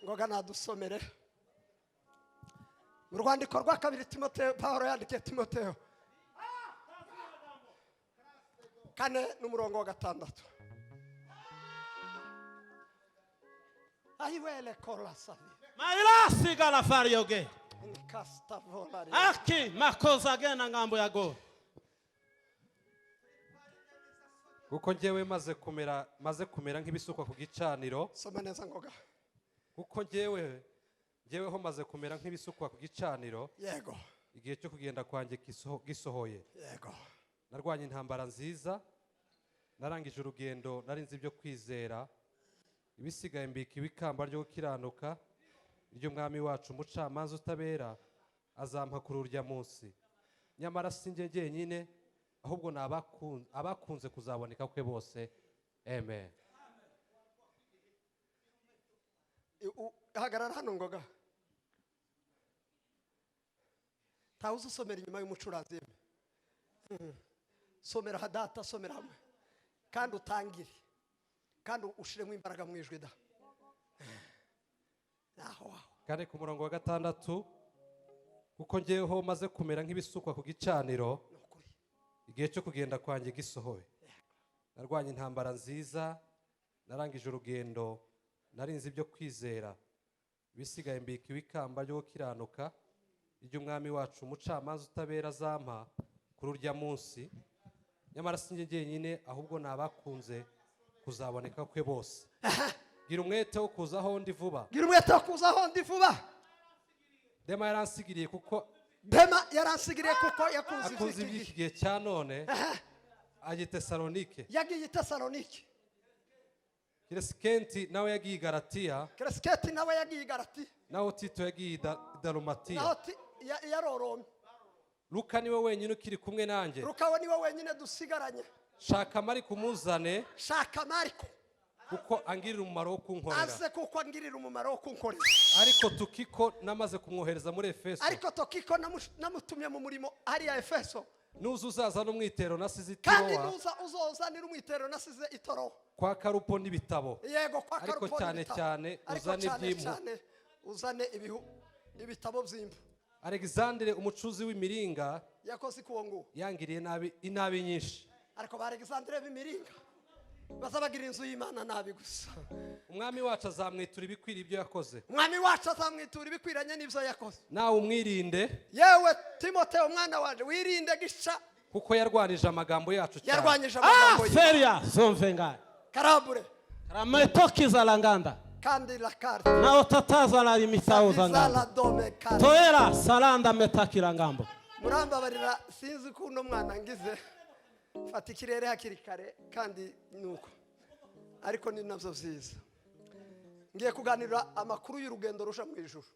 ngoga nadusomere mu rwandiko rwa kabiri Timoteyo, Pawulo yandikiye Timoteyo 4:6. Aiwele kola savi. Mailasi gala farioge. Nikasta volari. Aki makoza gena ngambo yago. kuko njyewe maze kumera nk'ibisukwa ku gicaniro. Soma neza ngoga. Kuko njyeweho maze kumera nk'ibisukwa ku gicaniro. Yego. Igihe cyo kugenda kwanjye gisohoye. Yego. Narwanye intambara nziza, narangije urugendo, narinze ibyo kwizera, ibisigaye mbika ibikamba ryo gukiranuka, iryo mwami wacu umucamanza utabera azampa kuri urya munsi. Nyamara sinjye jyenyine, ahubwo abakunze kuzaboneka kwe bose. Amen. Hagarara hano ngoga. Tawuze usomera inyuma y'umucuranzi. Somera hadata, somera hamwe kandi utangire kandi ushiremo imbaraga mu ijwi da. Naho Kane ku murongo wa 6, kuko njyeweho maze kumera nk'ibisukwa ku gicaniro, igihe cyo kugenda kwanjye gisohoye. Narwanye intambara nziza, narangije urugendo, narinze ibyo kwizera, ibisigaye mbika ibikamba ryo gukiranuka, iryo umwami wacu umucamanza utabera azampa kuri urya munsi. Nyamara sinjye jyenyine, ahubwo nabakunze kuzaboneka kwe bose. Gira umwete wo kuzaho ndi vuba. Gira umwete wo kuzaho ndi vuba. Dema yaransigiriye kuko yakunze iby'iki gihe cya none. Agiye Tesalonike. Yagiye Tesalonike. Kreskenti nawe yagiye Galatiya. Kreskenti nawe yagiye Galatiya. Naho Tito yagiye Dalumatiya. Naho yaroromye. Luka niwe wenyine ukiri kumwe nanjye. Luka niwe wenyine dusigaranye. Shaka Mariko umuzane. Shaka Mariko. Kuko angirira umumaro wo kunkorera. Aze kuko angirira umumaro wo kunkorera. Ariko Tukiko namaze kumwohereza muri Efeso. Ariko Tukiko namutumye mu murimo ari ya Efeso. Nuzuzaza n'umwitero nasize Kandi Tirowa. uzozanira umwitero nasize Itoro. Kwa Karupo n'ibitabo. Yego kwa Karupo. Ariko cyane uzane iby'impu. Uzane ibitabo by'impu. Alexandre umucuzi w'imiringa yakoze kuongo yangiriye inabi nyinshi. Ariko ba Alexandre b'imiringa bazabagira inzu y'Imana nabi gusa. Umwami wacu azamwitura ibikwira ibyo yakoze. Umwami wacu azamwitura ibikwiranye n'ibyo yakoze. Nawe umwirinde. Yewe Timoteyo umwana wanje wirinde gisha. Kuko yarwanije amagambo yacu cyane. Yarwanije amagambo ye. Feria zomvenga. Karabure. Karametokiza langanda. Kandi la carte. Na otataza la imitauza ngamba. Toera salanda metakira ngambo. Muramba barira sinzi kuno mwana ngize. Fata ikirere hakiri kare kandi nuko. Ariko ni navyo vyiza. Ngiye kuganira amakuru y'urugendo rusha mu ijuru.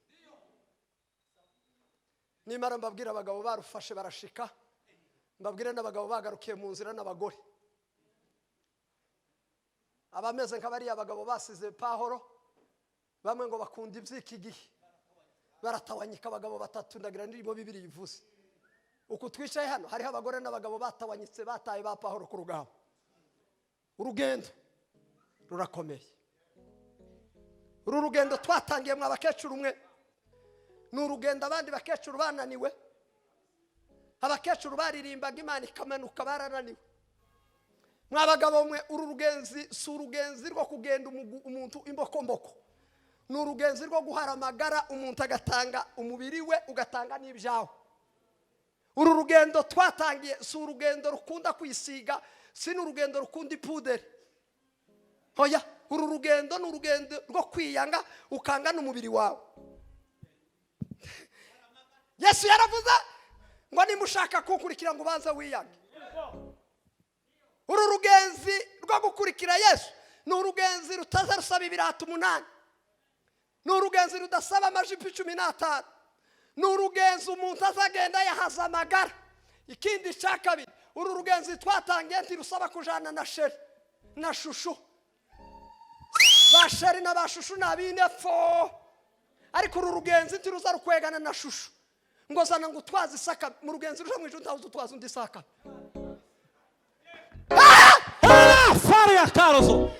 Nimara mbabwira abagabo barufashe barashika. Mbabwire n'abagabo bagarukiye mu nzira n'abagore. Abameze nk'abari abagabo basize Pawulo. Bamwe ngo bakunda iby'iki gihe. Baratawanyika abagabo batatu ndagira ndimo bibiri yivuze. Uko twicaye hano hariho abagore n'abagabo batawanyitse bataye ba Pawulo ku rugamba. Urugendo rurakomeye. Uru rugendo twatangiye mu abakecuru umwe. N'urugendo abandi bakecuru bananiwe. Abakecuru baririmbaga Imana ikamanuka barananiwe. Mwabagabo mwe uru rugenzi si urugenzi rwo kugenda umuntu imbokomboko. N'urugenzi rwo guhara amagara umuntu agatanga umubiri we ugatanga n'ibyawe. Uru rugendo twatangiye si urugendo rukunda kwisiga, si n'urugendo rukunda ipuderi. Hoya, uru rugendo n'urugendo rwo kwiyanga ukanga n'umubiri wawe. Yesu yaravuze ngo nimushaka kunkurikira ngo ubanze wiyange. Uru rugenzi rwo gukurikira Yesu ni urugenzi rutazarusaba ibirato 8. Ni urugenzi rudasaba amajipo 15. Ni urugenzi umuntu azagenda yahaza amagara. Ikindi cya kabiri uru rugenzi twatangiye ntirusaba kujana na sheri na shushu. Ba sheri na ba shushu nabinepfo. Ariko uru rugenzi ntiruza rukwegana na shushu. Ngo zana ngo twazi isaka mu rugenzi ruje mu ijuru ndaho twazi undi saka. Faria Carlos.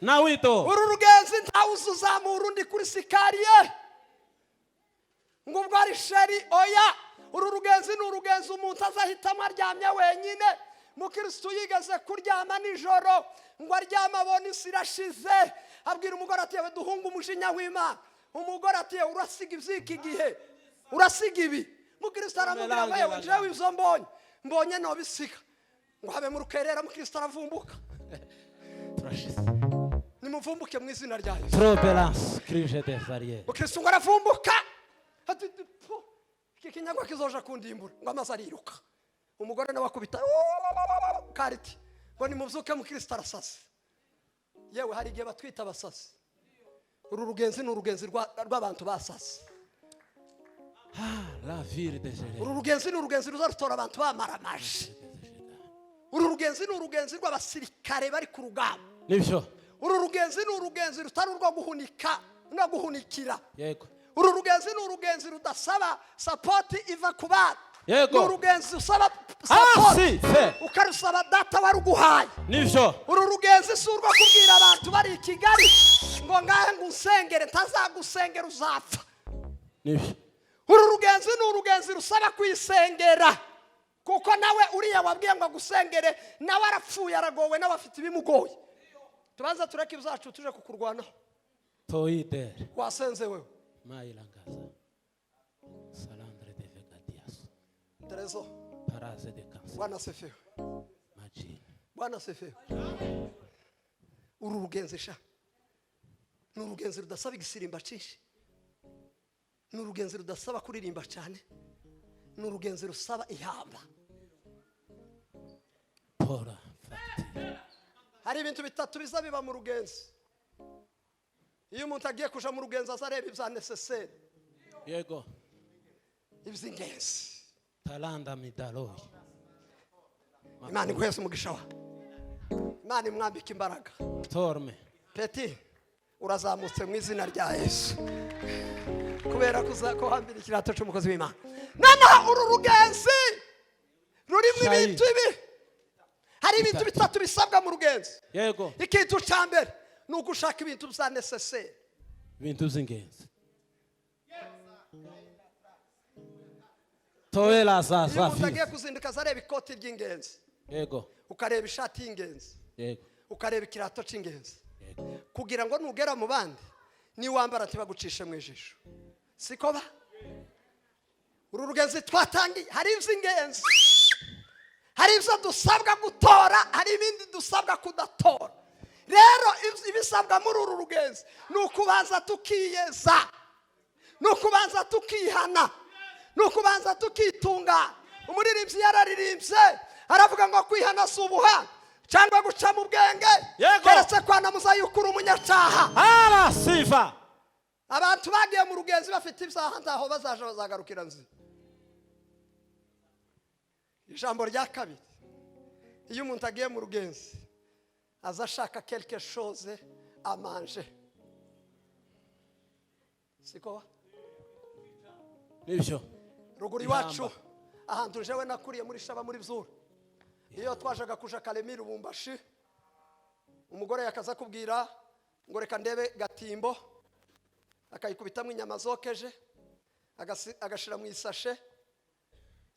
Nawito. uru rugenzi ntawe uzamura undi kuri sikariye ngo ubwo ari sheri oya. uru rugenzi ni urugenzi umuntu azahitamo aryamye wenyine. Mukristo yigeze kuryama nijoro ngo aryama abona isi irashize, abwira umugore ati yewe duhunga umujinya w'Imana. Umugore ati yewe urasiga iby'iki gihe, urasiga ibi. Mukristo aramubwira ngo yewe jewe ibyo mbonye no bisiga ngo habe mu rukerera. Mukristo aravumbuka. Turashize. Nimuvumbuke mu izina rya Yesu. Troberance crige des arières. Mukristo ngo aravumbuka. Ati iki kinyagwa kizoja kundimbura ngo amazi ariruka. Umugore nawe akubita kariti ngo nimubyuke. Mukristo arasase. Yewe hari igihe batwita abasase. uru rugenzi ni urugenzi rw'abantu basase. La ville des Géliens. uru rugenzi ni urugenzi ruzarutora abantu bamaramaje. uru rugenzi ni urugenzi rw'abasirikare bari ku rugamba. Nibyo. uru rugenzi ni urugenzi rutari urwo guhunika no guhunikira. Yego. uru rugenzi ni urugenzi rudasaba sapoti iva ku bana. Yego. ni urugenzi usaba Si, sapoti fe. ukarusaba data waruguhaye. Nibyo. uru rugenzi si urwo kubwira abantu bari i Kigali ngo ngahe ngo usengere, ntazagusengera uzapfa. Nibyo. uru rugenzi ni urugenzi rusaba kwisengera, kuko nawe uriya wabwiye ngo agusengere nawe arapfuye aragowe nawe afite ibimugoye. Tubanza tureke ibyacu tuje kukurwanaho. Toider. Wasenze wewe Mailangaza. Salandre de Vegadias. Terezo. Paraze de Cancer. Bwana sifiwe. Majin. Bwana sifiwe. uru rugenzi sha ni urugenzi rudasaba igisirimba cyinshi, ni urugenzi rudasaba kuririmba cyane, ni urugenzi rusaba ihamba. Pora. Fakti. Hari ibintu bitatu biza biba mu rugenzi. Iyo umuntu agiye kuja mu rugenzi azareba ibya necessaire, Yego. iby'ingenzi. Talanda midaloy. Imana iguheze umugisha wa. Imana imwambika imbaraga. Torme. Peti urazamutse mu izina rya Yesu, kubera ko hambira ikirato cy'umukozi w'Imana. Noneho uru rugenzi rurimo ibintu ibi. Hari ibintu bitatu bisabwa mu rugenzi. Yego. Ikintu cya mbere ni ugushaka ibintu bya necessaire. Ibintu z'ingenzi. Toela za Iyo umuntu agiye zafi. kuzinduka azareba ikoti ry'ingenzi, Yego. ukareba ishati y'ingenzi, Yego. ukareba ikirato cy'ingenzi, Yego. kugira ngo nugera mu bandi niwambara ntibagucishe mu ijisho. Siko ba? Uru rugenzi twatangiye hari iby'ingenzi, hari ibyo dusabwa gutora, hari ibindi dusabwa kudatora. Rero ibisabwa muri uru rugenzi ni ukubanza tukiyeza, ni ukubanza tukihana, ni ukubanza tukitunga. Umuririmbyi yararirimbye aravuga ngo kwihana si ubuhanga cyangwa guca mu bwenge, keretse kwanamuza yuko uri umunyacyaha. Ala sifa. Abantu bagiye mu rugenzi bafite ibyaha ntaho bazaje bazagarukira nzi. Ijambo rya kabiri, iyo umuntu agiye mu rugenzi aza ashaka quelque chose à manger. Siko Nibyo. ruguru iwacu ahantu jewe nakuriye muri Shaba muri Bzura, iyo twajaga kuja Kalemire Ubumbashi, umugore yakaza kubwira ngo reka ndebe gatimbo, akayikubitamwe inyama zokeje, agashira mu isashe,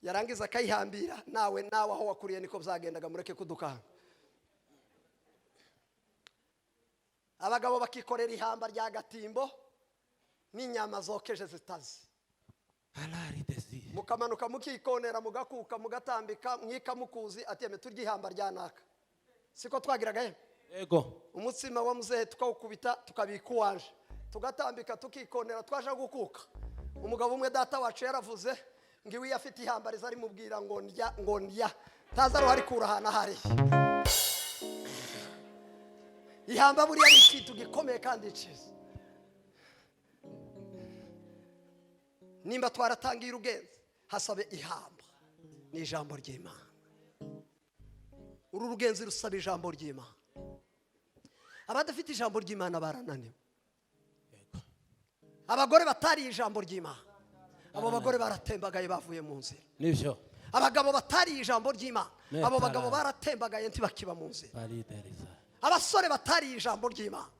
yarangiza akayihambira. Nawe aho wakuriye niko byagendaga, mureke kudukanga. Abagabo bakikorera ihamba rya gatimbo n'inyama zokeje zitazi, Alari desi. mukamanuka mukikonera mugakuka mugatambika mwikamukuzi atiyeme turya ihamba rya naka. Siko twagiraga he? Yego. Umutsima wa muzehe tukawukubita tukabika uwanje, tugatambika tukikonera twaje gukuka. Umugabo umwe data wacu yaravuze ngo iwe afite ihamba rizari mubwira ngo ndya taza ruhari kurahana hari. Ihamba buriya ni ikintu gikomeye kandi cyiza. Nimba twaratangiye urugenzi hasabe ihamba ni ijambo ry'Imana. Uru rugenzi rusaba ijambo ry'Imana. Abadafite ijambo ry'Imana barananiwe. Abagore batari ijambo ry'Imana, abo bagore baratembagaye bavuye mu nzira. Nibyo. Abagabo batari ijambo ry'Imana, abo bagabo baratembagaye ntibakiba mu nzira. abasore batari ijambo ry'Imana.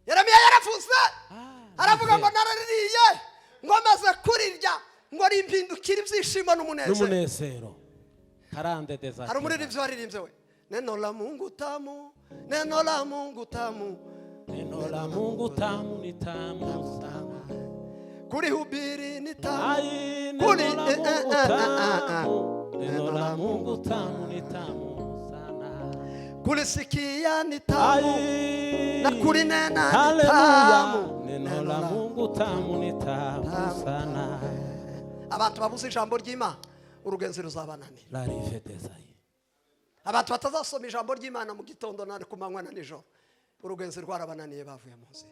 Yeremiya yaravuze aravuga ngo naraririye ngo maze kurirya ngo rimpindukira ibyishimo n'umunezero. Karandedeza. Hari umuririmbyi waririmbye we, neno la Mungu tamu, neno la Mungu tamu, neno la Mungu tamu ni tamu sana. Kulihubiri ni tamu, neno la Mungu tamu ni tamu sana. Kulisikia ni tamu, na kulinena ni tamu, neno la Mungu tamu ni tamu sana. Abantu babuze ijambo ry'Imana urugenzi ruzabananira. La rivedeza. Abantu batazasoma ijambo ry'Imana mu gitondo na ku manywa na nijoro urugenzi rwarabananiye bavuye mu nzira.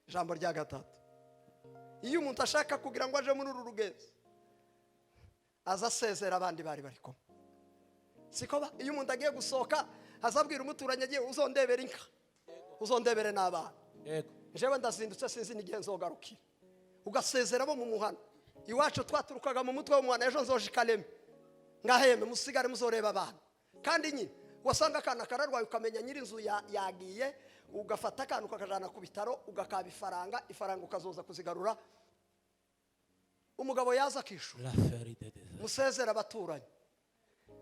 Ijambo rya gatatu, iyo umuntu ashaka kugira ngo aje muri uru rugenzi aza asezera abandi bari kumwe. Siko ba iyo umuntu agiye gusohoka azabwira umuturanye agiye uzondebera inka uzondebere n'abana. Yego. Jewe ndazindutse sinzi n'igihe nzogarukira. Ugasezera bo mu muhana. Iwacu twaturukaga mu mutwe w'umuhana ejo nzoje Kaleme. Ngaheme musigare muzoreba abana. Kandi nyine wasanga akana kararwaye ukamenya nyiri inzu yagiye ugafata akantu kakajana ku bitaro ugakaba ifaranga ukazoza kuzigarura. Umugabo yaza akishura. Musezera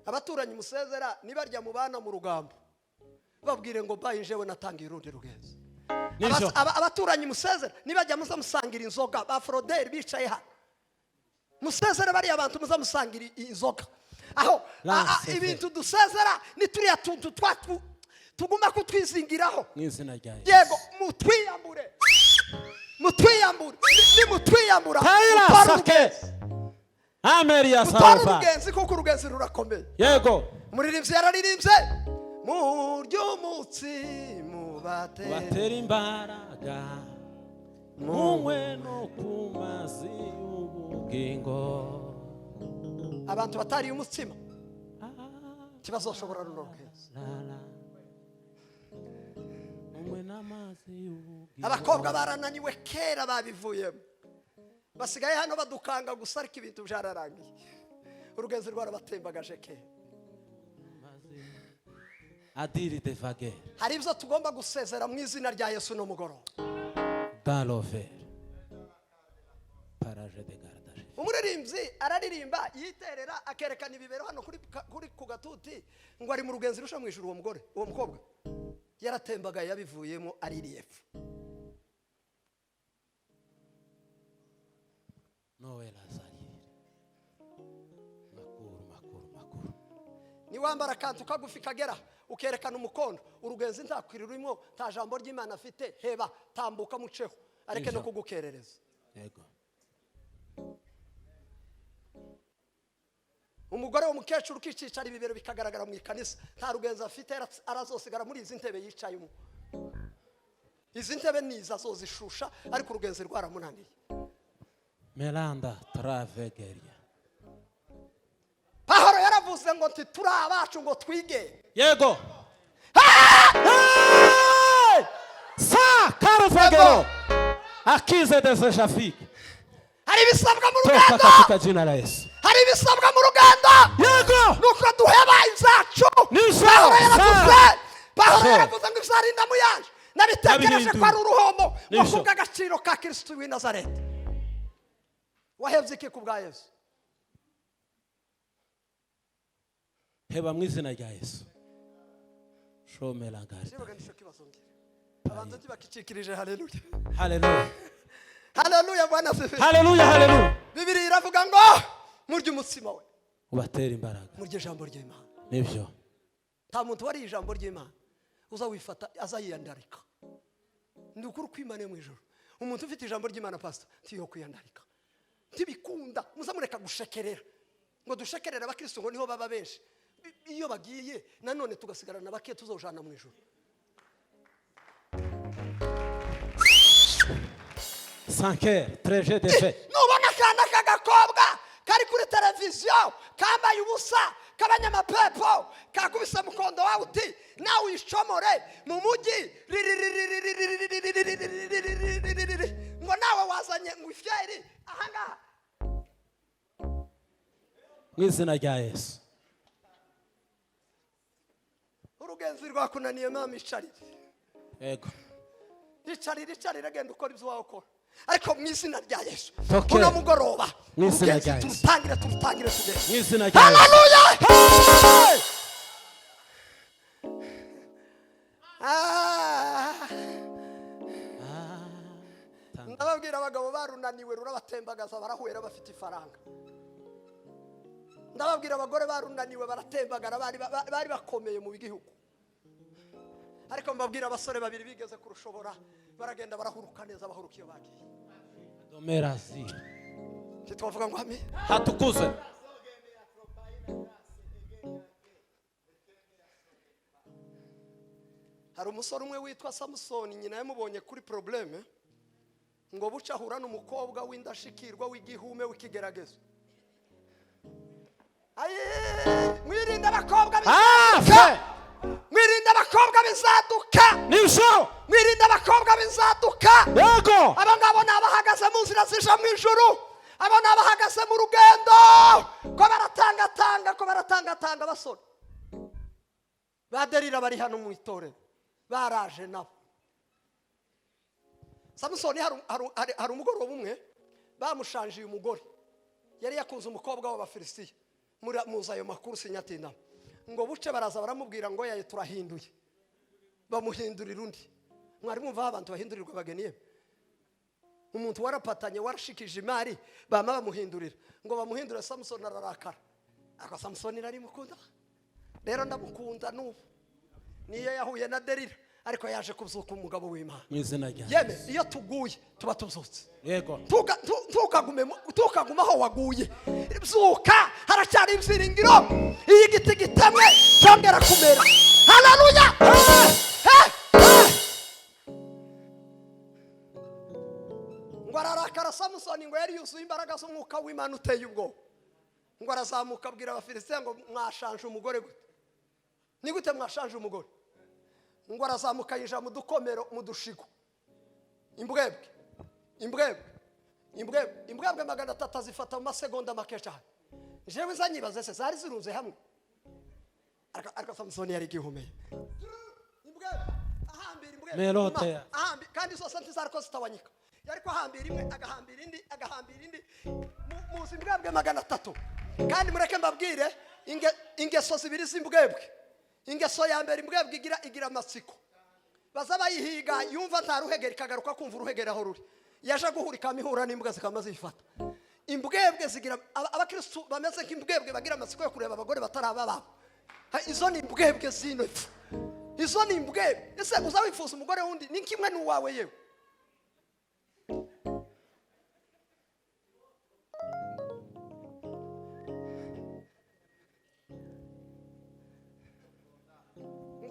abaturanyi musezera nibarya mu bana mu rugambo babwire ngo bayi njewe natangiye urundi rugenzi. Abaturanyi musezera nibajya muza musangira inzoga ba Froderi bicaye hano musezera bari abantu muza musangira inzoga aho ibintu dusezera ni turiya tuntu tuguma kutwizingiraho n'izina rya Yesu. Yego mutwiyambure ni mutwiyambura Ameria Salva urugenzi kuko urugenzi rurakomeye. Yego Umuririmbyi yararirimbye muryumutsi batera imbaraga muwe no kumazi y'ubugingo. Abantu batari umutsima kibazoshobora rurokenza. Abakobwa barananiwe kera babivuyemo basigaye hano badukanga gusa ariko ibintu byararangiye. Urugenzi rwarabatembagaje kera. Adiri de vage. Hari ibyo tugomba gusezera mu izina rya Yesu no mugoroba. Dalove. Paraje de gardaje. Umuririmbyi araririmba yiterera akerekana ibibero hano kuri ku gatuti ngo ari mu rugenzi rusha mu ijuru uwo mukobwa. Yaratembaga yabivuyemo aririyefu. Noel azayire. Makuru. Ni wambara kantu kagufi kagera ukerekana umukondo urugenzi ntakwirurimo ta jambo ry'Imana afite heba tambuka muceho areke no kugukerereza. Yego. Umugore w'umukecuru ukicicara ibibero bikagaragara mu ikanisa nta rugenzi afite arazosigara muri izi ntebe yicayemo. Izi ntebe niza zozishusha ariko urugenzi rwaramunaniye. Melanda Travegeria. Pahoro yaravuze ngo nti turi abacu ngo twige. Yego. Sa Carvegero. Akize de Jafik. Hari bisabwa mu rugendo. Katika jina la Yesu. Hari bisabwa mu rugendo. Yego. Nuko duheba izacu. Pahoro yaravuze ngo izarinda mu yanje. Nabitekereje ko ari uruhomo mu kubw'agaciro ka Kristo w'i Nazareti. Wahebye iki ku bwa Yesu? Heba mu izina rya Yesu. Shomela ngari. Abantu bakicikirije haleluya. Haleluya. Haleluya Bwana asifiwe. Haleluya. Bibiliya iravuga ngo murye umutsima we. Ubatera imbaraga. Murye ijambo ry'Imana. Nibyo. Nta muntu wari ijambo ry'Imana uzawifata azayiyandarika. Ndi ukuri kwimane mu ijuru. Umuntu ufite ijambo ry'Imana pastor tiyo kwiyandarika. Ntibikunda muzamureka gushekerera. Ngo dushekerera abakristo ngo niho baba benshi. Iyo bagiye nanone tugasigarana bake tuzojana mu ijuru. Sanker, treje de fe. Nubona kana kagakobwa kari kuri televiziyo kambaye ubusa kabanyamapepo kakubisa mukondo wawe uti nawe uyishomore mu mujyi ngo nawe wazanye ngo ifyeri ahangaha mu izina rya Yesu. kunaniye mama icarire. Yego. Icarire genda ukora ibyo wakora. Ariko mu izina rya Yesu. Okay. Uno mugoroba. Mu izina rya Yesu. Turutangire tugere. Mu izina rya Yesu. Hallelujah. Ndababwira abagabo barunaniwe rurabatembagaza barahuera bafite ifaranga. Ndababwira abagore barunaniwe baratembagara bari bakomeye mu gihugu. Ariko mbabwira abasore babiri bigeze kurushobora baragenda barahuruka neza bahurukiye bagiye. Domerazi. Kitwavuga ngo ame. Hatukuze. Hari umusore umwe witwa Samson nyina yamubonye kuri probleme ngo buca ahura n'umukobwa w'indashikirwa w'igihume w'ikigeragezo. Mwirinde abakobwa bizaduka. Mwirinde abakobwa bizaduka. Nibyo. Mwirinde abakobwa bizaduka. Yego. Aba ngabo nabahagaze mu nzira zija mu ijuru. Aba nabahagaze mu rugendo. Ko baratangatanga basore. Baderira bari hano mu itorero. Baraje nabo. Samusoni hari umugoroba umwe bamushanjiye umugore. Yari yakunze umukobwa w'Abafilisitiya. Muza ayo makuru sinyatinda. Ngo buce baraza baramubwira ngo yaye turahinduye. Bamuhindurira undi. Mwari mumva abantu bahindurirwa bageniye. Umuntu warapatanye warashikije imari bama bamuhindurira. Ngo bamuhindure Samusoni ararakara. Aka Samusoni nari mukunda. Rero ndamukunda n'ubu. Niyo yahuye na Delila ariko yaje kuzuka umugabo w'Imana. Mu izina rya Yesu. Yeme iyo tuguye tuba tuzutse. Yego. Tukaguma aho waguye. Byuka haracyari ibyiringiro. Iyi giti gitemwe cyongera kumera. Haleluya. Ngo ararakara Samusoni ngo yari yuzuye imbaraga z'umwuka w'Imana uteye ubwo. Ngo arazamuka abwira Abafilisitiya ngo mwashanje umugore gute. Ni gute mwashanje umugore? Ngo arazamuka yinjira mu dukomero mu dushigo. Imbwebwe 300 zifata mu masegonda make cyane. Jewe zanyibaze se zari zirunze hamwe. Ariko Samusoni yari gihumeye. Imbwebwe Melote. Kandi zose ntizariko zitawanyika. Yari ko hambira imwe agahambira indi muzi imbwebwe 300. Kandi mureke mbabwire ingeso zibiri z'imbwebwe. Ingeso ya mbere imbwebwe igira amatsiko. Baza bayihiga yumva ntaruhegera ikagaruka kumva uruhegera aho ruri. Yaje guhurika mihura n'imbwa zikamaze zifata. Imbwebwe zigira abakristo bameze nk'imbwebwe bagira amatsiko yo kureba abagore bataraba babo. Izo ni imbwebwe zino. Izo ni imbwebwe. Ese uzawifuza umugore wundi ni kimwe n'uwawe yewe.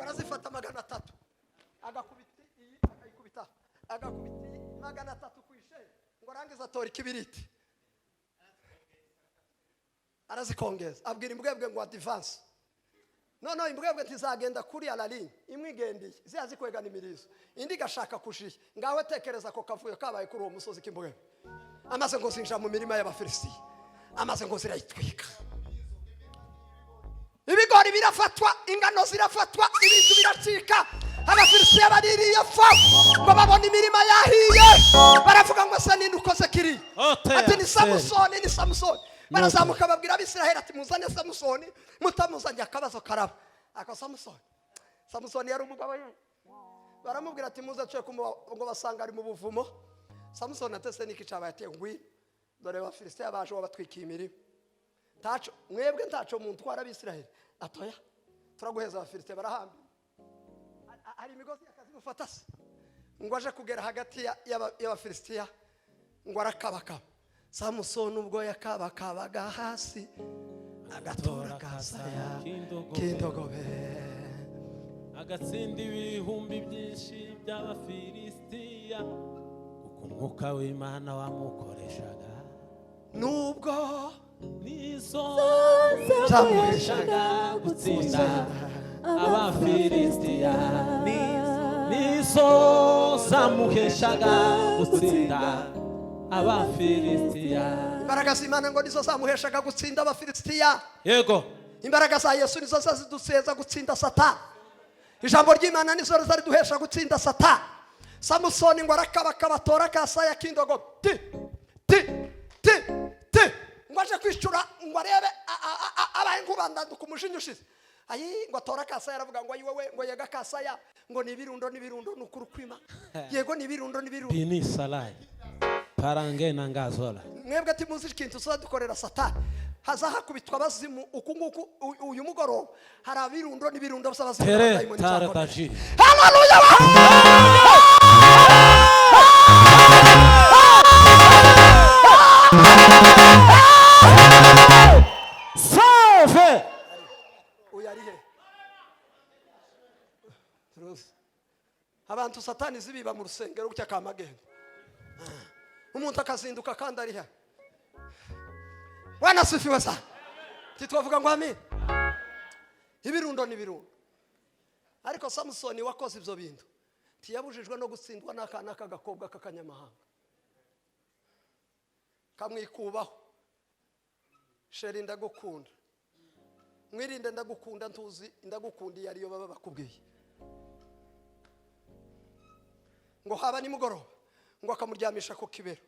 Zifata 300 agakubita iyi akayikubita agakubita 300 kwishe ngo rangiza tora ikibiriti arazikongeza abwira imbwebwe ngo advance no imbwebwe ntizagenda kuri alaline imwe igendiye ziyazikwegana imirizo indi gashaka kushiye ngawe tekereza ko kavuye kabaye kuri uwo musozi k'imbwebwe amaze ngo zinjira mu mirima y'Abafilisitiya amaze ngo zirayitwika. Ibigori birafatwa, ingano zirafatwa, ibintu biracika. Abafilisitiya baririye fa ngo babona imirima yahiye. Baravuga ngo se ninde ukoze kiri? Ati ni Samusoni. Barazamuka babwira Abisiraheli ati muzane Samusoni, mutamuzanye akabazo karaba. Ako Samusoni yari umugabo ye. Baramubwira ati muze cyo ngo basanga ari mu buvumo. Samusoni atese niki cabaye ati ngwi dore Abafilisitiya baje babatwikiye imirima. Tacho mwebwe ntacho muntu twara Abisiraheli atoya turaguheza Abafilisitiya barahamba hari imigozi yakazi gufatase ngo aje kugera hagati y'Abafilisitiya ngo arakabaka Samusoni ubwo yakabakabaga hasi agatora kasaya kindogobe agatsinda ibihumbi byinshi by'Abafilisitiya kuko umwuka w'Imana wamukoreshaga nubwo nizo zamuheshaga gutsinda Abafilisitiya nizo zamuheshaga gutsinda Abafilisitiya. Imbaraga z'Imana ngo nizo zamuheshaga gutsinda Abafilisitiya. Yego. Imbaraga za Yesu nizo ziduseza gutsinda Satani. ijambo ry'Imana nizo rizaduhesha gutsinda Satani. Samusoni ngo arakabakabatora kasaya kindogo ti ngo aje kwicura ngo arebe abaye nkubanda kumushinyushize ayi ngo atora kasaya aravuga ngo ayiwewe ngo yega kasaya ngo nibirundo nukuru kwima yego nibirundo Bini salai parangena ngazola mwebwe ati muzi ikintu dukorera Satani haza hakubitwa abazimu uku nguku uyu mugoroba hari abirundo by'abazimu tere tarataji. Haleluya. Salve uyarihe abantu Satani zibiba mu rusengero gutya kamagenda umuntu akazinduka kandi ari he wana sifiwe sa titwavuga ngo amen ibirundo nibirundo ariko Samusoni wakoze ibyo bintu tiyabujijwe no gutsindwa n'akana k'agakobwa k'akanyamahanga kamwikubaho sheri ndagukunda mwirinde ndagukunda ntuzi ndagukundiye ariyo baba bakubwiye ngo haba ni mugoroba ngo akamuryamisha ku kibero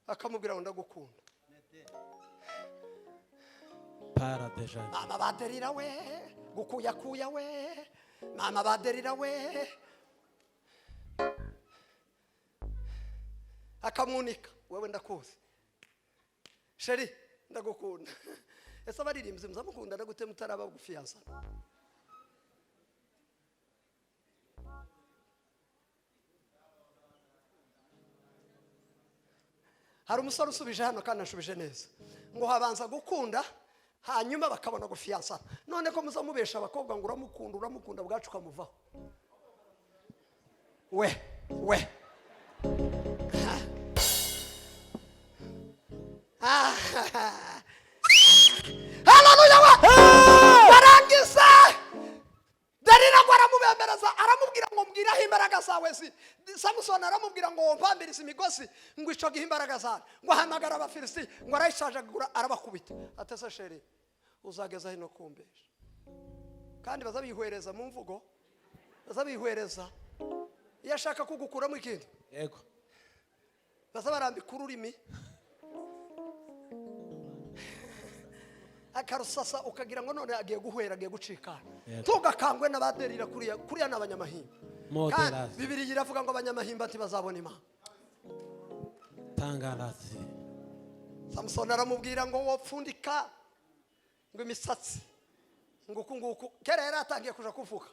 akamubwira ngo ndagukunda para deja mama baderira we gukuyakuya we mama baderira we akamunika wewe ndakuzi sheri ndagukunda ese abaririmbyi muzamukunda ndagute mutaraba gufiyansa hari umusore usubije hano kandi ashubije neza ngo habanza gukunda hanyuma bakabona gufiyansa none ko muzamubesha abakobwa ngo uramukunda bwacu kamuvaho we haleluya barangiza Dalila ngo aramubembereza aramubwira ngo mbwiraho imbaraga zawe si Samusoni aramubwira ngo mpambirize imigozi ngo ico gihimbaraga zawe ngo ahamagara abafilisiti ngo arayishajagura arabakubita atese sheri uzageza hino kumbesha kandi bazabihwereza mu mvugo bazabihwereza iyo ashaka kugukuramo ikintu yego bazabarambika ururimi akarusasa ukagira ngo none agiye guhwera agiye gucikana tugakangwe n'abaderira kuriya n'abanyamahimba kandi Bibiliya iravuga ngo abanyamahimba ntibazabona Imana tangarazi. Samusoni aramubwira ngo wopfundika ngo imisatsi ngo kunguku kera yari atangiye kuja kuvuga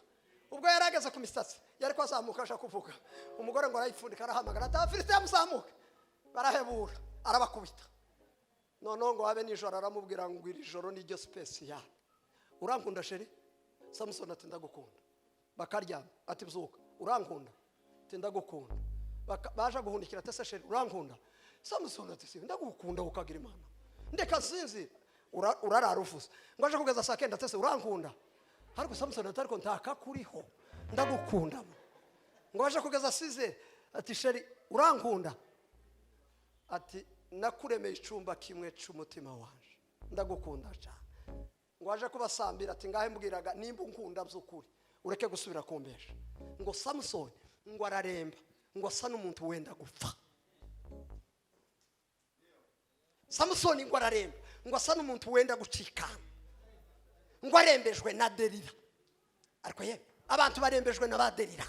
ubwo yarageze ku misatsi yari ko azamuka asha kuvuga umugore ngo arayipfundika arahamagara atafirite yamuzamuka barahebura arabakubita none ngo habe nijoro aramubwira ngo iri joro ni ryo special urankunda sheri Samusoni ati ndagukunda bakaryama ati bzuka urankunda ati ndagukunda baje guhundikira ati se sheri urankunda Samusoni ati ndagukunda ukagira Imana ndeka sinzi urarara uvuze ngo aje kugeza saa 9 ati se urankunda ariko Samusoni ati ariko ntaka kuriho ndagukunda ngo aje kugeza size ati sheri urankunda ati nakuremeye icumba kimwe cy'umutima wanje ndagukunda cyane ngo aje kubasambira ati ngahe mbwiraga nimba unkunda by'ukuri ureke gusubira kumbesha ngo Samusoni ngo araremba ngo asa n'umuntu wenda gupfa Samusoni ngo araremba ngo asa n'umuntu wenda gucikana ngo arembejwe na Delila ariko ye abantu barembejwe na baderira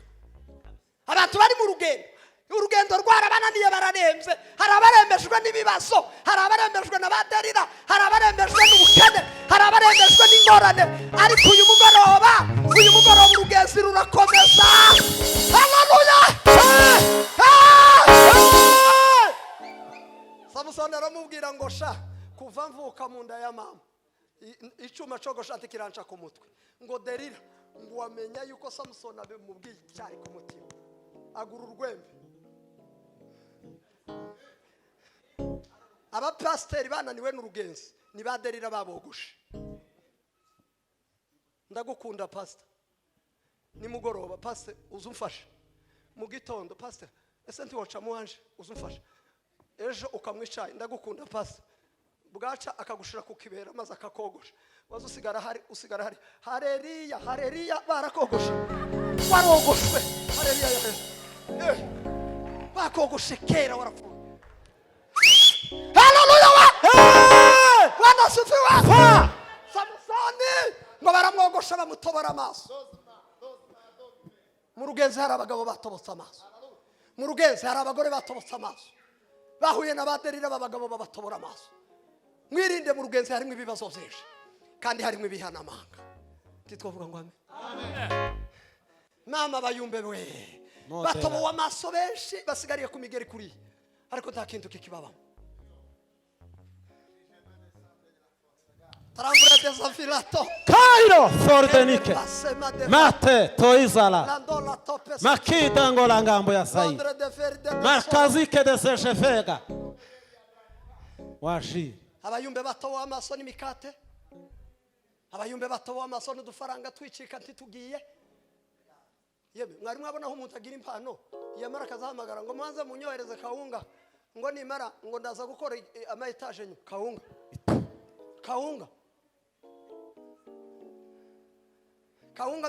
abantu bari mu urugendo rwarabananiye bararembye hari abarembejwe n'ibibazo hari abarembejwe na baderira hari abarembejwe n'ubukene hari abarembejwe n'ingorane ariko uyu mugoroba urugezi rurakomeza haleluya Samusoni aramubwira ngo sha kuva mvuka mu nda ya mama icuma cogosha atikiranca ku mutwe ngo Delila ngo wamenya yuko Samusoni abimubwiye cyari ku mutima agura urwembe aba pasiteri bananiwe n'urugenzi ni baderira babogoshe ndagukunda pastor nimugoroba pastor uzumfasha mu gitondo pastor ese ntiwaca muwanje uzumfasha ejo ukamwicaye ndagukunda pastor bwaca akagushira ku kibera maze akakogosha wazo usigara hari hareruya barakogosha warogoshwe hareruya bakogoshe kera warapfuye. Haleluya wana sifiwe. Samusoni ngo baramwogosha bamutobora amaso. Mu rugenzi hari abagabo batobotse amaso, mu rugenzi hari abagore batobotse amaso, bahuye n'abaderira b'abagabo babatobora amaso. Mwirinde mu rugenzi harimo ibibazo byinshi kandi harimo ibihanamanga. Titwovuga ngo amen. Mama bayumbe we batobowe amaso benshi basigariye ku migeri kuri ariko nta kintu kikibabamo. Tarambura desafilato Cairo fordenike mate toizala makita ngola ngambo ya sai markazike de seshefega washi. Abayumbe batobowe amaso n'imikate, abayumbe batobowe amaso n'udufaranga twicika ntitugiye. Yeme mwari mwabona aho umuntu agira impano yamara akazahamagara ngo mwanze munyohereze kawunga ngo nimara ngo ndaza gukora ama etage nyu kawunga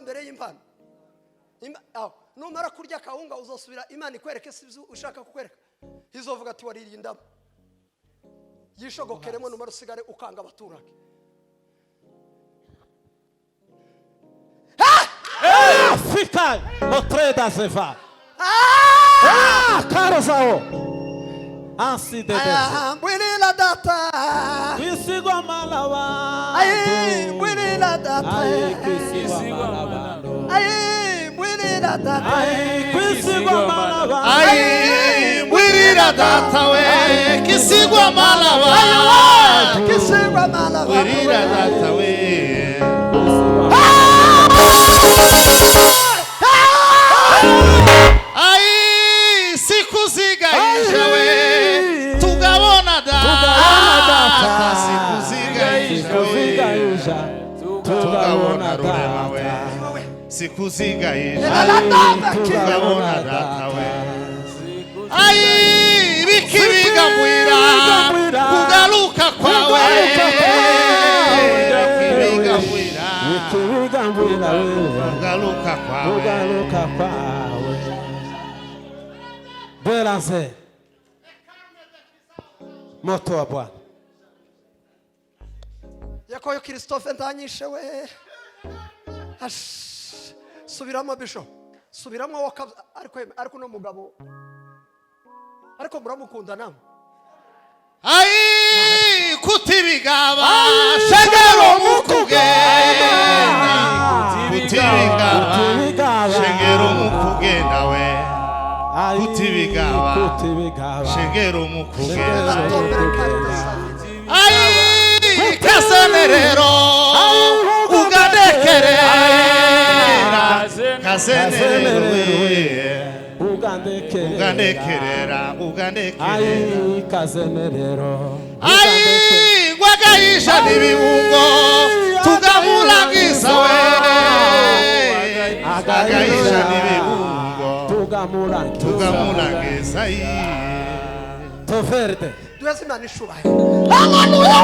mbere y'impano. Numara kurya kawunga uzosubira Imana ikwereke sivyo ushaka kukwereka. Izovuga ati waririye indabo yishogokeremo numara usigare ukanga abaturage. Afrika motreda seva karozao ansi de Mbwirila data kwisigwa malawa mbwirila data kwisigwa malawa mbwirila data kwisigwa malawa mbwirila data we kisigwa malawa kisigwa malawa mbwirila data we siku zigaisha we tugabona data siku zigaisha we tugabona rurema we siku zigaisha tugabona data we bikibigambwira kugaruka kwawe kugaruka kwawe Belanze moto wa Bwana Yakoyo Christophe ntanyishe we. Subiramo bisho subiramo ariko no mugabo ariko muramukunda namwe. Kutibigaba shengero mukugenda kutibigaba shengero mukugenda we kutibigaba shengero mukugenda kasenerero ugadekerera kasenerero ugandekerera kasenerero wagaisha nibibungo tugamulagiza we wagaisha nibibungo tugamulagiza toferde Tuwezi Imana ishubahe. Haleluya.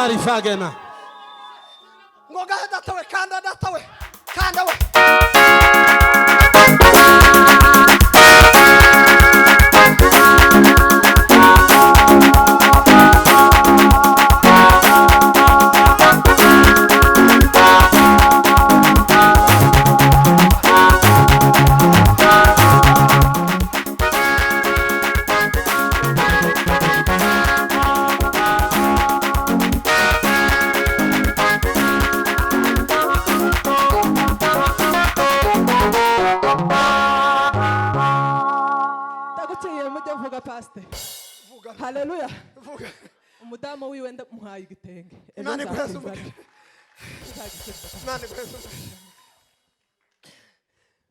Rifagena ngoga datawe kanda datawe kanda we nampaye igitenge Imana iguheze nzakizana. umugisha. Imana iguheze umugisha.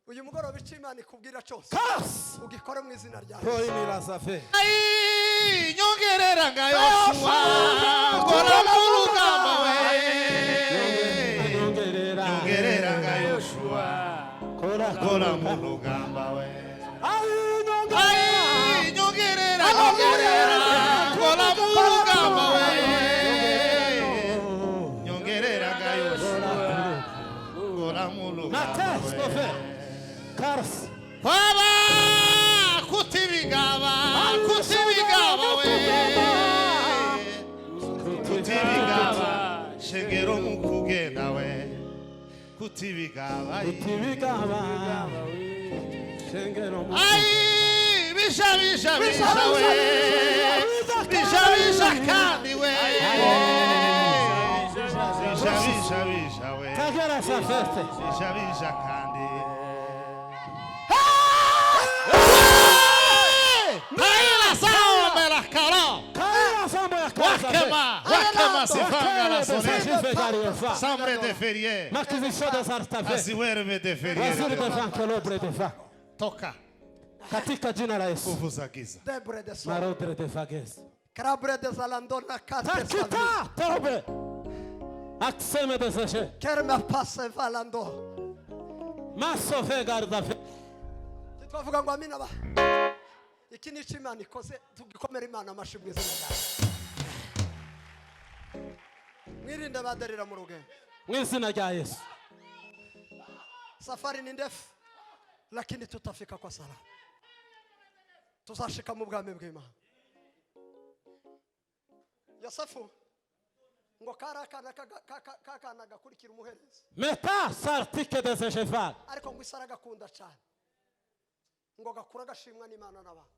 Uyu mugoroba icyo Imana ikubwira cyose Kas. ugikore mu izina rya Yesu. Toi ni la safe. Ai, nyongerera nka Yoshua kora mu rugamba we Nyongerera. nyongerera nka Yoshua Kora. kora mu rugamba we Ai nyongerera. Ai, nyongerera nyongerera kora mu rugamba we nyongerera nka Yoshua kora mu rugamba Mates we kofe. Kars. Baba kutibigaba we kutibigaba shengero mukugenda we kutibigaba Tibigaba. Shengero mu. ai bisha we bisha kandi we bisha we Kagera safete. bisha kandi Naila sao me la caro. Kagera sambo ya kasa. Wakema sifanga la Safe soneta. gari fa. Sambre de ferie. Makizisho de sartafe. Asiwerve de Waziri de ferie. fankolobre de fa. Toka Katika jina la Yesu. kuvuzagiza. Debre de sol. Marodre de fages. Krabre de zalandona kate salvi. Takita tobe. Akseme de seche. Kerme passe valando. Maso fe garda fe. Twavuga ngo amina ba. Iki ni cyo Imana ikoze tugikomera Imana amashi mu izina rya Yesu. Mwirinde badarira mu rugendo. Mu izina rya Yesu. Safari ni ndefu lakini tutafika kwa salama. Tuzashika mu bwami bw'Imana. Yosefu ngo kakana gakurikira umuherezi Meta sartike de se cheval. ariko ngo isara gakunda cyane ngo gakura gashimwa n'Imana n'abantu.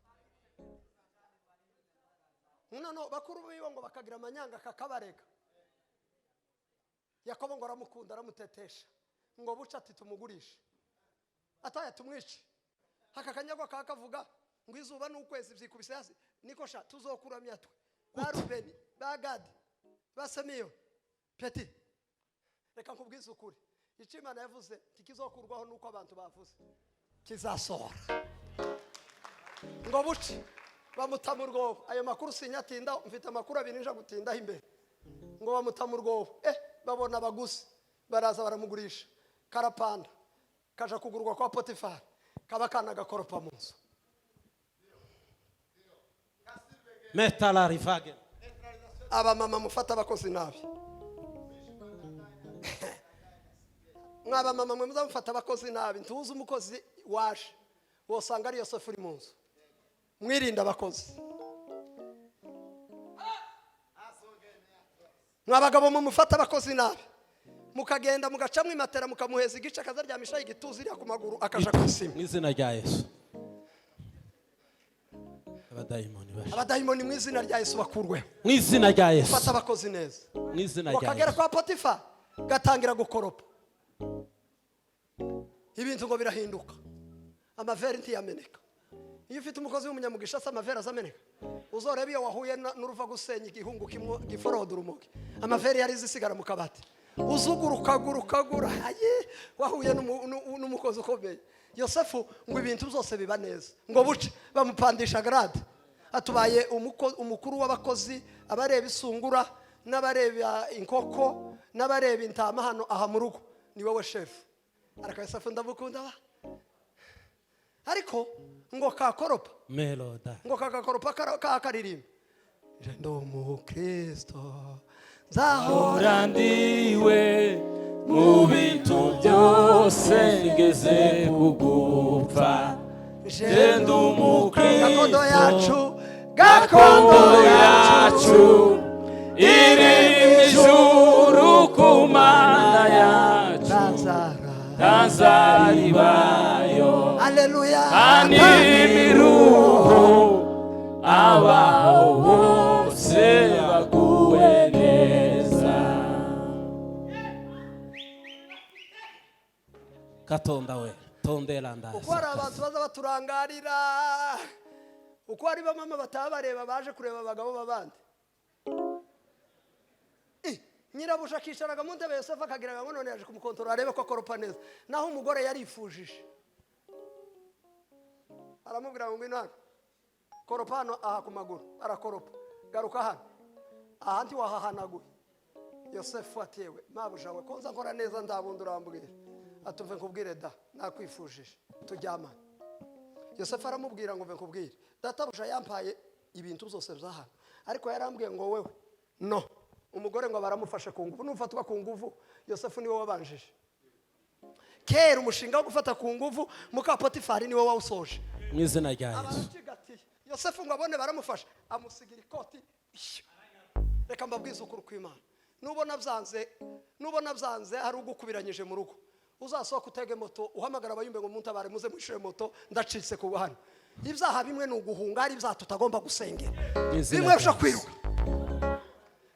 None bakuru biwe ngo bakagira amanyanga kakabarega. Yakobo ngo aramukunda aramutetesha ngo buca ati tumugurishe ataya tumwice haka kanyagwa kakavuga ngo izuba n'ukwezi byikubise hasi niko sha tuzokuramya twe ba Rubeni ba Gadi ba Semiyo Peti reka nkubwize ukuri icyo Imana yavuze kikizokurwaho nuko abantu bavuze kizasohora ngo buce bamuta mu rwobo. Ayo makuru sinyatinda mfite amakuru abiri nja gutindaho imbere ngo bamuta mu rwobo babona abaguzi baraza baramugurisha karapanda kaja kugurwa kwa Potifari kaba kana gakoropa mu nzu. Meta la rifage. Aba mama mufata abakozi nabi. Mwaba mama mwe muzamufata abakozi nabi ntuzi umukozi waje wosanga ari Yosefu uri mu nzu. Mwirinda abakozi. Mwabagabo mumufata abakozi nabi mukagenda mugacamwe imatera mukamuheza igice akazaryamisha igituzi iri ku maguru akaja kusima. Mu izina rya Yesu. Abadayimoni mu izina rya Yesu bakurweho. Mu izina rya Yesu. Fata abakozi neza. Mu izina rya Yesu. Wakagera kwa Potifa gatangira gukoropa. Ibintu ngo birahinduka. Amaveri ntiyameneka. Iyo ufite umukozi w'umunyamugisha asa amaveri azameneka. Uzoreba iyo wahuye n'uruva gusenya igihungu kimwe giforoda urumogi. Amaveri yari zisigara mu kabati. Uzugurukagura wahuye n'umukozi ukomeye. Yosefu ngo ibintu byose biba neza ngo buce bamupandisha grade atubaye umukuru w'abakozi abareba isungura n'abareba inkoko n'abareba intama hano aha mu rugo ni wowe chef. Ariko Yosefu ndamukunda ba ariko ngo kakoropa meloda ngo kakoropa kakaririmba ndo mu Kristo nzahora ndiwe mu bintu byose ngeze kugupfa genda umukristo gakondo yacu iri mu ijuru ku mana yacu ntazaribayo kandi imiruho abaho bose baguwe neza. katonda we tondera ndaza uko hari abantu baza baturangarira uko hari bamama bataba bareba baje kureba abagabo babandi nyirabuja akicaraga mu ntebe Yosefu akagira ngo none yaje kumukontorora arebe ko akoropa neza, naho umugore yarifujije. Aramubwira ngo ngwino hano, koropa hano aha ku maguru. Arakoropa, garuka hano, aha nti wahahanaguye. Yosefu atewe, mabuja we konza nkora neza ndabundi urambwira. Atuve nkubwire da, nakwifujije tujyamana. Yosefu aramubwira ngo mve nkubwire, databuja yampaye ibintu byose by'aha, ariko yarambwiye ngo wewe no, umugore ngo baramufashe ku nguvu. Nufatwa ku nguvu, Yosefu niwe wabanjije. Kera umushinga wo gufata ku nguvu muka Potifari niwe wawusoje. Mu izina rya Yesu. Abacigatiye Yosefu ngo abone baramufasha, amusigira ikoti. Reka mbabwize ukuri kw'Imana. Nubona byanze hari ugukubiranyije mu rugo, uzasohoka utege moto uhamagara abayumbe ngo muntabare muze mwishire moto ndacitse ku hano. Ibyaha bimwe ni uguhunga, hari ibyaha tutagomba gusengera, bimwe byo kwiruka.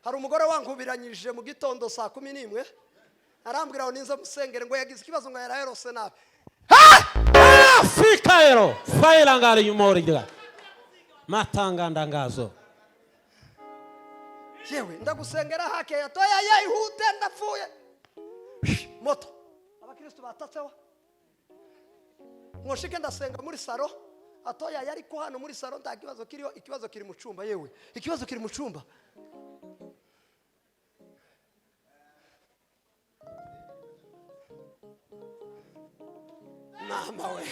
Hari umugore wankubiranyije mu gitondo saa 11 arambwira ngo ninza musengere ngo yagize ikibazo ngo yaraherose nabi. Fikaero failangari yumoriga matanga ndangazo. Yewe ndagusengera hake yatoya yihute ndapfuye. Moto abakristo batatsewa ngoshike ndasenga muri saro, atoya yari ko hano muri saro nta kibazo kiriho, ikibazo kiri mu cumba. Yewe ikibazo kiri mu cumba. Mama we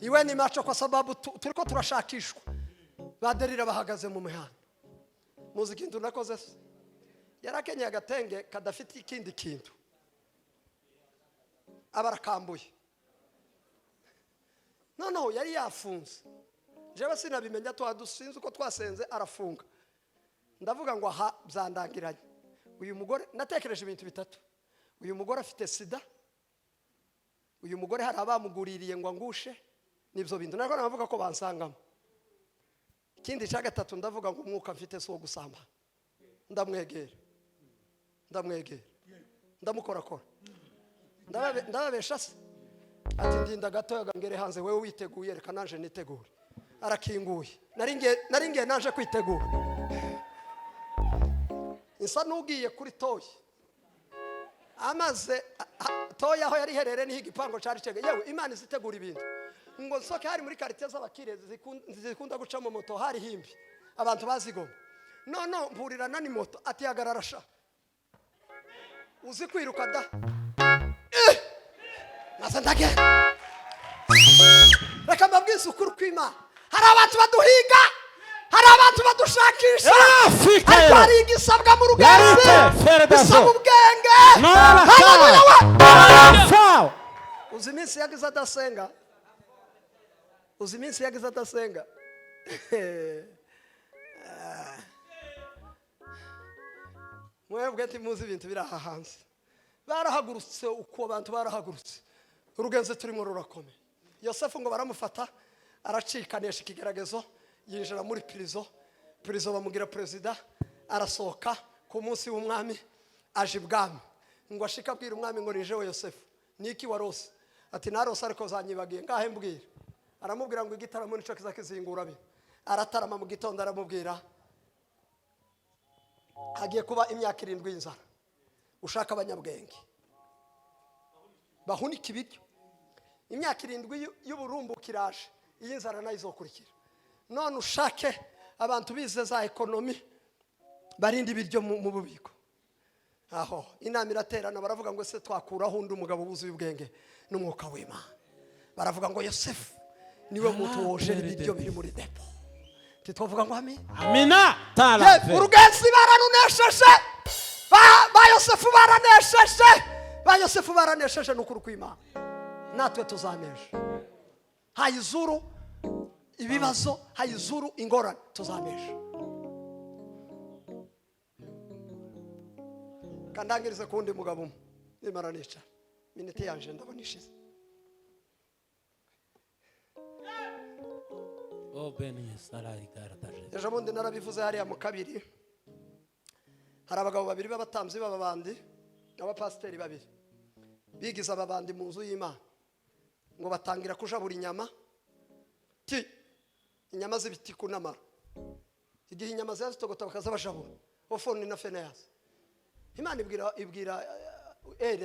iwe ni macho kwa sababu turiko turashakishwa. Baderira bahagaze mu mihanda. Muzi ikintu nakoze se? Yarakenye agatenge kadafite ikindi kintu, abarakambuye. Noneho yari yafunze, jewe sinabimenya dusinze uko twasenze arafunga. Ndavuga ngo aha byandangiranye. Uyu mugore natekereje ibintu bitatu. Uyu mugore afite sida, uyu mugore hari abamuguririye ngo angushe, nibyo bintu nako navuga ko bansangamo. Ikindi cya gatatu ndavuga ngo umwuka mfite so gusamba. Ndamwegera ndamukorakora, ndababesha se ati ndinda gatoya ngere hanze, wewe witeguye reka nanje nitegure. Arakinguye, naringiye naje kwitegura. Insa nugiye kuri toyi, amaze toya aho yari herere niho igipango cari cege. Yewe Imana izitegura ibintu ngo soke hari muri quartier z'abakire zikunda guca mu moto, hari himbi abantu bazigoma. No mpurirana ni moto ati hagarara sha, uzi kwiruka da. Maze ndage reka mbabwize ukuri kw'Imana, hari abantu baduhiga, hari abantu badushakisha, ariko hari igisabwa mu rugenzi bisaba ubwenge. Uzi iminsi yagize adasenga, uzi iminsi yagize adasenga. Mwebwe ati muzi ibintu biraha hanze. Barahagurutse uko abantu barahagurutse, urugenzi turimo rurakomeye. Yosefu ngo baramufata aracikanisha ikigeragezo, yinjira muri prison bamugira president, arasohoka ku munsi w'umwami aje ibwami. Ngo ashika abwira umwami ngo nijewe Yosefu, niki warose? Ati narose ariko zanyibagiye, ngahe mbwira. Aramubwira ngo igitaramo nico kizakizingura be. Aratarama mu gitondo aramubwira hagiye kuba imyaka 7 y'inzara, ushaka abanyabwenge bahunika ibiryo. Imyaka 7 y'uburumbu kiraje, iyi nzara nayo izokurikira. None ushake abantu bize za ekonomi barindi ibiryo mu bubiko. Aho inama iraterana, baravuga ngo se twakuraho undi umugabo wuzuye ubwenge n'umwuka w'Imana. Baravuga ngo Yosefu niwe muntu woje ibiryo biri muri depo. Titwavuga ngo amina. Urugenzi baranunesheje, ba Yosefu baranesheje n'ukuri kw'Imana. Natwe tuzanesha. Hayizuru ibibazo, hayizuru ingorane, tuzanesha. Kandangirize kundi mugabo nimara nica minute yanje ndabonishize. Ejo bundi narabivuze hariya mu kabiri, hari abagabo babiri b'abatamzi b'ababandi n'abapasiteri babiri bigize ababandi mu nzu y'Imana, ngo batangira kujabura inyama, inyama z'ibitiku n'amara. Igihe inyama zazitogota bakaza bajabura ofoni na Feneyasi, Imana ibwira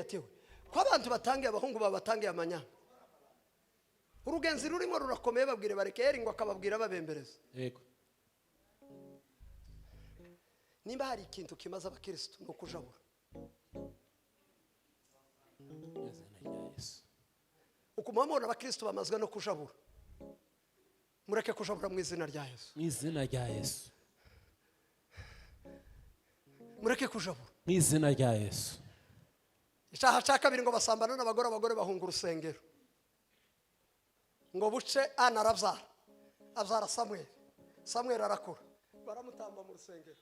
ati we ko abantu batangiye abahungu babatangiye amanyanga urugenzi rurimo rurakomeye babwire bareke Eri ngo akababwira babembereza yego nimba hari ikintu kimaze abakristo no kujabura ukumamona abakristo bamazwe no kujabura mureke kujabura mu izina rya Yesu mu izina rya Yesu mureke kujabura mu izina rya Yesu icyaha cya kabiri ngo basambana n'abagore abagore bahunga urusengero ngo buce Ana abyara Samuel arakura baramutamba mu rusengero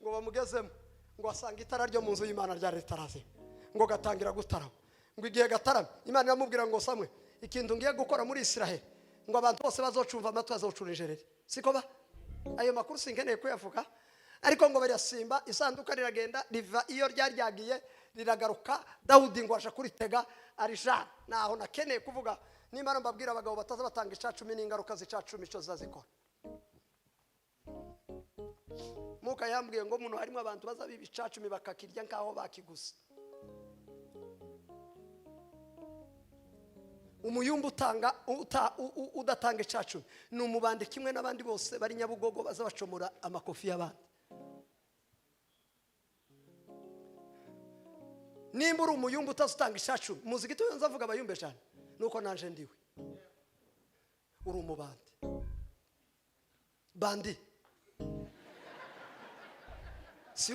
ngo bamugezemo ngo asanga itara ryo mu nzu y'Imana rya ritaraze ngo gatangira gutarama ngo igihe gatarama Imana iramubwira ngo Samuel ikintu ngiye gukora muri Israel ngo abantu bose bazocumva amatwi azocura injereri siko ba ayo makuru sinkeneye kuyavuga ariko ngo barasimba isanduka riragenda riva iyo ryaryagiye riragaruka Dawudi ngo aje kuritega arijana naho nakeneye kuvuga nimara mbabwira abagabo bataza batanga icacumi n'ingaruka z'icacumi cyo zazikora muka yambwiye ngo muno harimo abantu bazabiba icacumi bakakirya nkaho bakigusa umuyumba udatanga icacumi ni umubandi kimwe n'abandi bose bari Nyabugogo baza bacomora amakofi y'abandi nimba uri umuyumba utazutanga icacumi muzi gito nzavuga abayumbe cyane nuko nanje ndiwe uri umubandi bandi si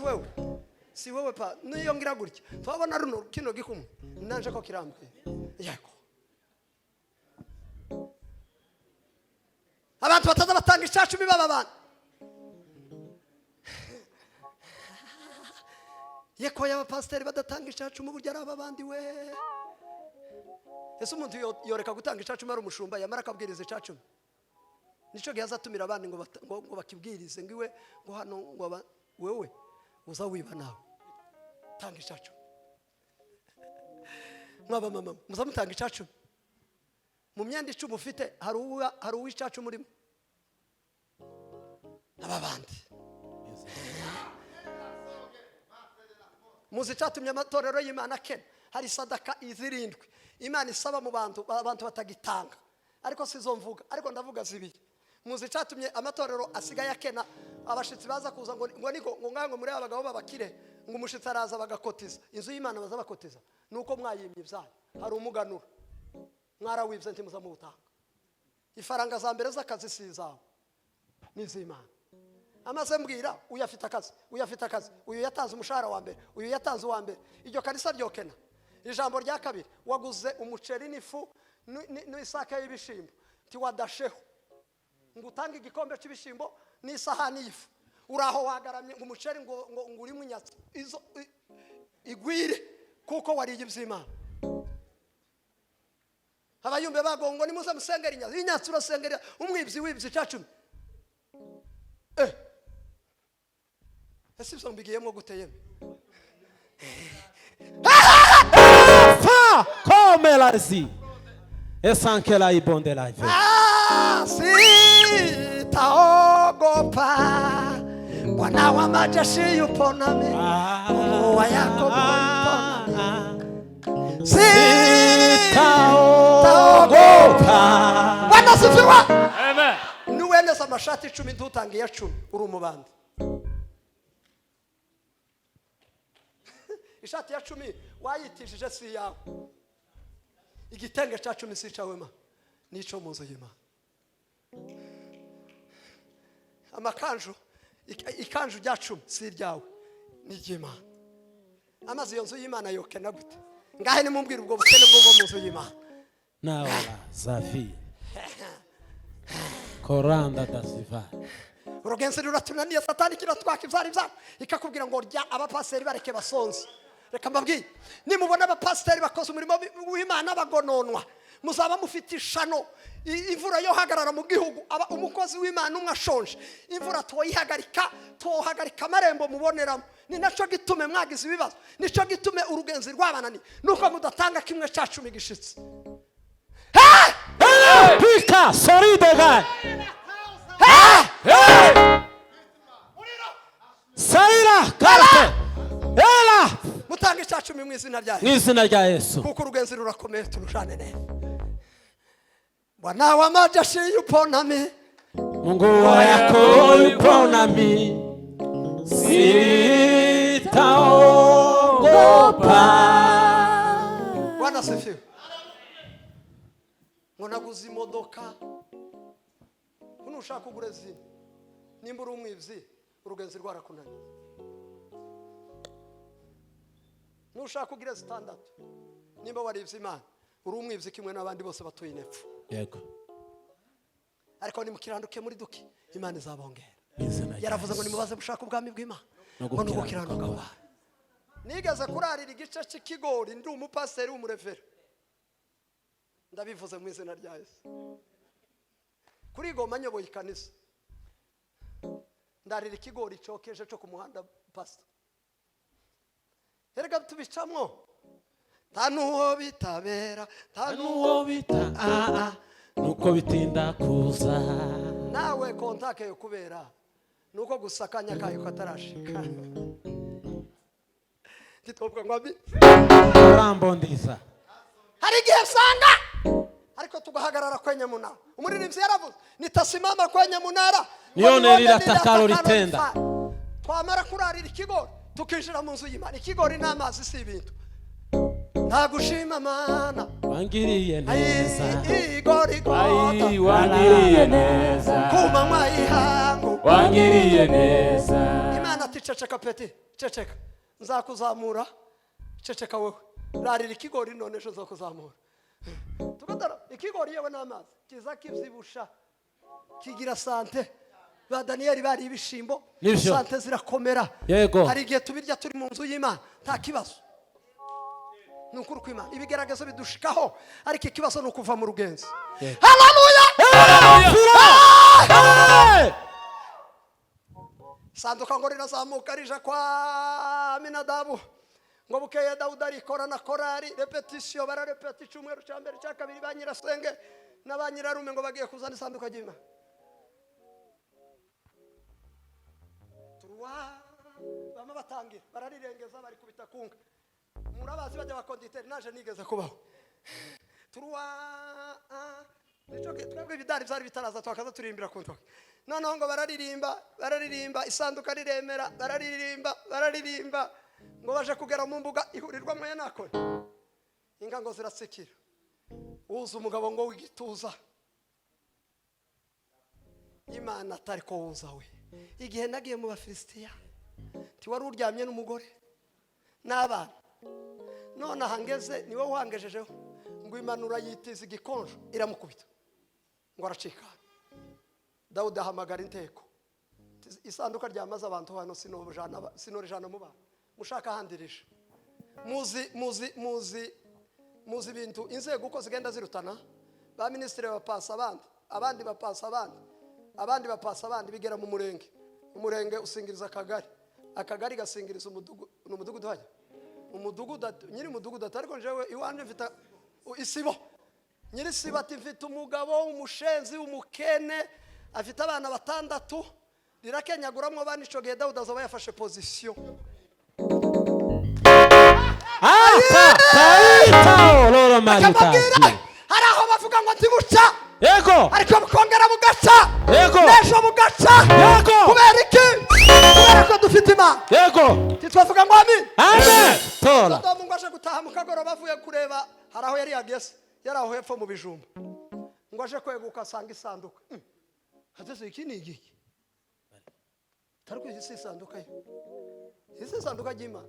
wewe pa niyo ngira gutya twabona runo kino gikumwe nanje ko kirambye yako abantu bataza batanga icacumi baba abantu yeko y'abapasiteri badatanga icacumi burya ari ababandi we ese umuntu yoreka gutanga icacumi ari umushumba yamara akabwiriza icacumi nico gihe azatumira abandi ngo bakibwirize ngo iwe ngo hano ngo wewe uza wiba nawe tanga icacumi mwaba mama muzamutanga icacumi mu myenda icumi ufite hari uw'icacumi urimo ababandi muzi cyatumye amatorero y'Imana kena hari sadaka izirindwi Imana isaba mu bantu batagitanga ariko sizo mvuga ariko ndavuga zibiri muzi cyatumye amatorero asigaye akena abashitsi baza kuza ngo niko ngo ngango muri abagabo babakire ngo umushitsi araza bagakotiza inzu y'Imana baza bakotiza nuko mwayimye ibyayo hari umuganura mwarawivye nti muza mu butanga ifaranga za mbere z'akazi sizaho n'iz'Imana amaze mbwira uyafite akazi uyu yatanze umushahara wa mbere uyu yatanze uwa mbere iryo kanisa ryokena ijambo rya kabiri waguze umuceri n'ifu n'isaka y'ibishimbo ti wadasheho ngo utange igikombe cy'ibishimbo n'isahani y'ifu uraho wagaramye ngo umuceri ngo urimo inyatsi izo igwire kuko wariye iby'Imana abayumbe bagongo ni muze musengera inyatsi urasengera umwibyi wibyi icacumi ese ibyo mbigiyemo guteyemo fa come la si e sanke la ibonde la fe sitaogopa Bwana wa majeshi yupo nami wa Yakobo yupo nami sitaogopa Bwana sifiwa amen nuweneza amashati 10 ndutangiye 10 uri umubandi ishati ya 10 wayitishije si yawe igitenge cya 10 si cyawe ma nico muzo y'Imana amakanju ikanju rya 10 si ryawe ni ry'Imana amazi yo nzu y'Imana yokena gute ngahe ni mumbwira ubwo bukene bwo muzo y'Imana nawe zafi koranda dasiva urugenzi ruratunaniye satani kiratwaka ivyari vyabo ikakubwira ngo rya abapaseri bareke basonze reka mbabwiye nimubona abapasiteri bakoze umurimo w'Imana bagononwa muzaba mufite ishano imvura yo hagarara mu gihugu umukozi w'Imana umwe ashonje imvura toyihagarika amarembo muboneramo ni naco gitume mwagize ibibazo nico gitume urugenzi rwabanani nuko mudatanga kimwe cya 10 gishitse pika soride ga Saira carte ela dutanga icacumi mu izina rya mu Yesu izina rya Yesu. kuko urugenzi rurakomeye turushane neza. Bwana wa majeshi yupo nami, Mungu wako yupo nami, sitaogopa. Bwana asifiwe. Ngo naguze imodoka, unushaka kugura zino, nimba uri umwivyi urugenzi rwarakunaniye. Nushaka kugira zitandatu, nimba warivye Imana uri umwivyi kimwe n'abandi bose batuye inepfu. Yego. Ariko nimukiranduke muri duki Imana izabongera. Izina rya Yaravuze ngo Yesu. nimubaze gushaka ubwami bw'Imana No ngo nugukiranuka kwawe. Nigeze kurarira igice cy'ikigori ndi umupasiteri w'umurevera. Ndabivuze mu izina rya Yesu. Kuri Goma nyoboye ikanisa. Ndarira ikigori cokeje cyo ku muhanda pastor. Erega tubicamwo. Tanuho bitabera, Nuwo bita nuko bitinda kuza. nawe kontake yo kubera nuko gusakanya kayo katarashika. Titobwa ngwabi Urambondiza. hari igihe sanga ariko tugahagarara kwenye munara. Umuririmbyi yaravuze nitasimama kwenye munara Nione liratakalo litenda. Twamara kurarira ikigori tukinjira mu nzu y'Imana. Ikigori n'amazi si ibintu. Ntagushima Mana Wangiriye neza. igori Ai, wangiriye neza, kumanywa y'ihangu. wangiriye neza. Imana ati ceceka peti, ceceka nzakuzamura, ceceka wewe rarira ikigori none ejo nzakuzamura. Tugatara ikigori yewe n'amazi kiza kivyibusha kigira sante. Ba Daniel bari ibishimbo Nivyo. sante zirakomera. Yego. Hari igihe tubirya turi mu nzu y'Imana nta kibazo. Nukuri kw'Imana ibigeragezo bidushikaho ariko ikibazo nukuva mu rugenzi. Yego. Haleluya! Sanduka ngo rirazamuka rija kwa Aminadabu. Ngo bukeye Dawudi arikora na korari repetition bararepeta icyumweru cya mbere cya kabiri banyirasenge n'abanyirarume ngo bagiye kuzana isanduka y'Imana. Turuwa bama batangira bararirengeza bari kubita kunga. Murabazi bajya bakonditeri naje nigeze kubaho. Turuwa nico twebwe bidari byari bitaraza twakaza turimbira ku ntoki. Noneho ngo bararirimba isanduka riremera bararirimba ngo baje kugera mu mbuga ihurirwa mwe nakora. Inga ngo zirasekira. Uza umugabo ngo wigituza. Imana atari ko wuza we. Igihe nagiye mu Bafilistiya ti wari uryamye n'umugore n'abana. None ahangeze niwe wangejejeho ngo Imanura yitiza igikonjo iramukubita ngo aracika. Dawudi ahamagara inteko. Isanduka ryamaze abantu hano sinorijana mu bana. Mushaka handirisha. Muzi bintu inzego uko zigenda zirutana. Ba ministre bapasa abandi bapasa abandi bapasa abandi bigera mu murenge. Umurenge usingiriza akagari gasingiriza umudugudu hajya. Umudugudu nyiri umudugudu atariko njewe iwanje mfita isibo. Nyiri sibo ati mfita umugabo umushenzi umukene afite abana batandatu rirakenyaguramwo bani ico gihe Dawudi azoba yafashe position. Loro marita. Hari aho bavuga ngo ntibuca Yego. ariko bukongera bugaca. Yego. N'ejo bugaca. Yego. Kubera iki? Kubera ko dufite Imana. Yego. Titwavuga ngo amen. Amen. Tora. Dodo ngo aje gutaha mu kagoro bavuye kureba hari aho yari yagese yari aho hepfo mu bijumba. Ngo aje kweguka asanga isanduka. Hateze iki ni igiki? Tariko isi isanduka ye. Isi isanduka y'Imana.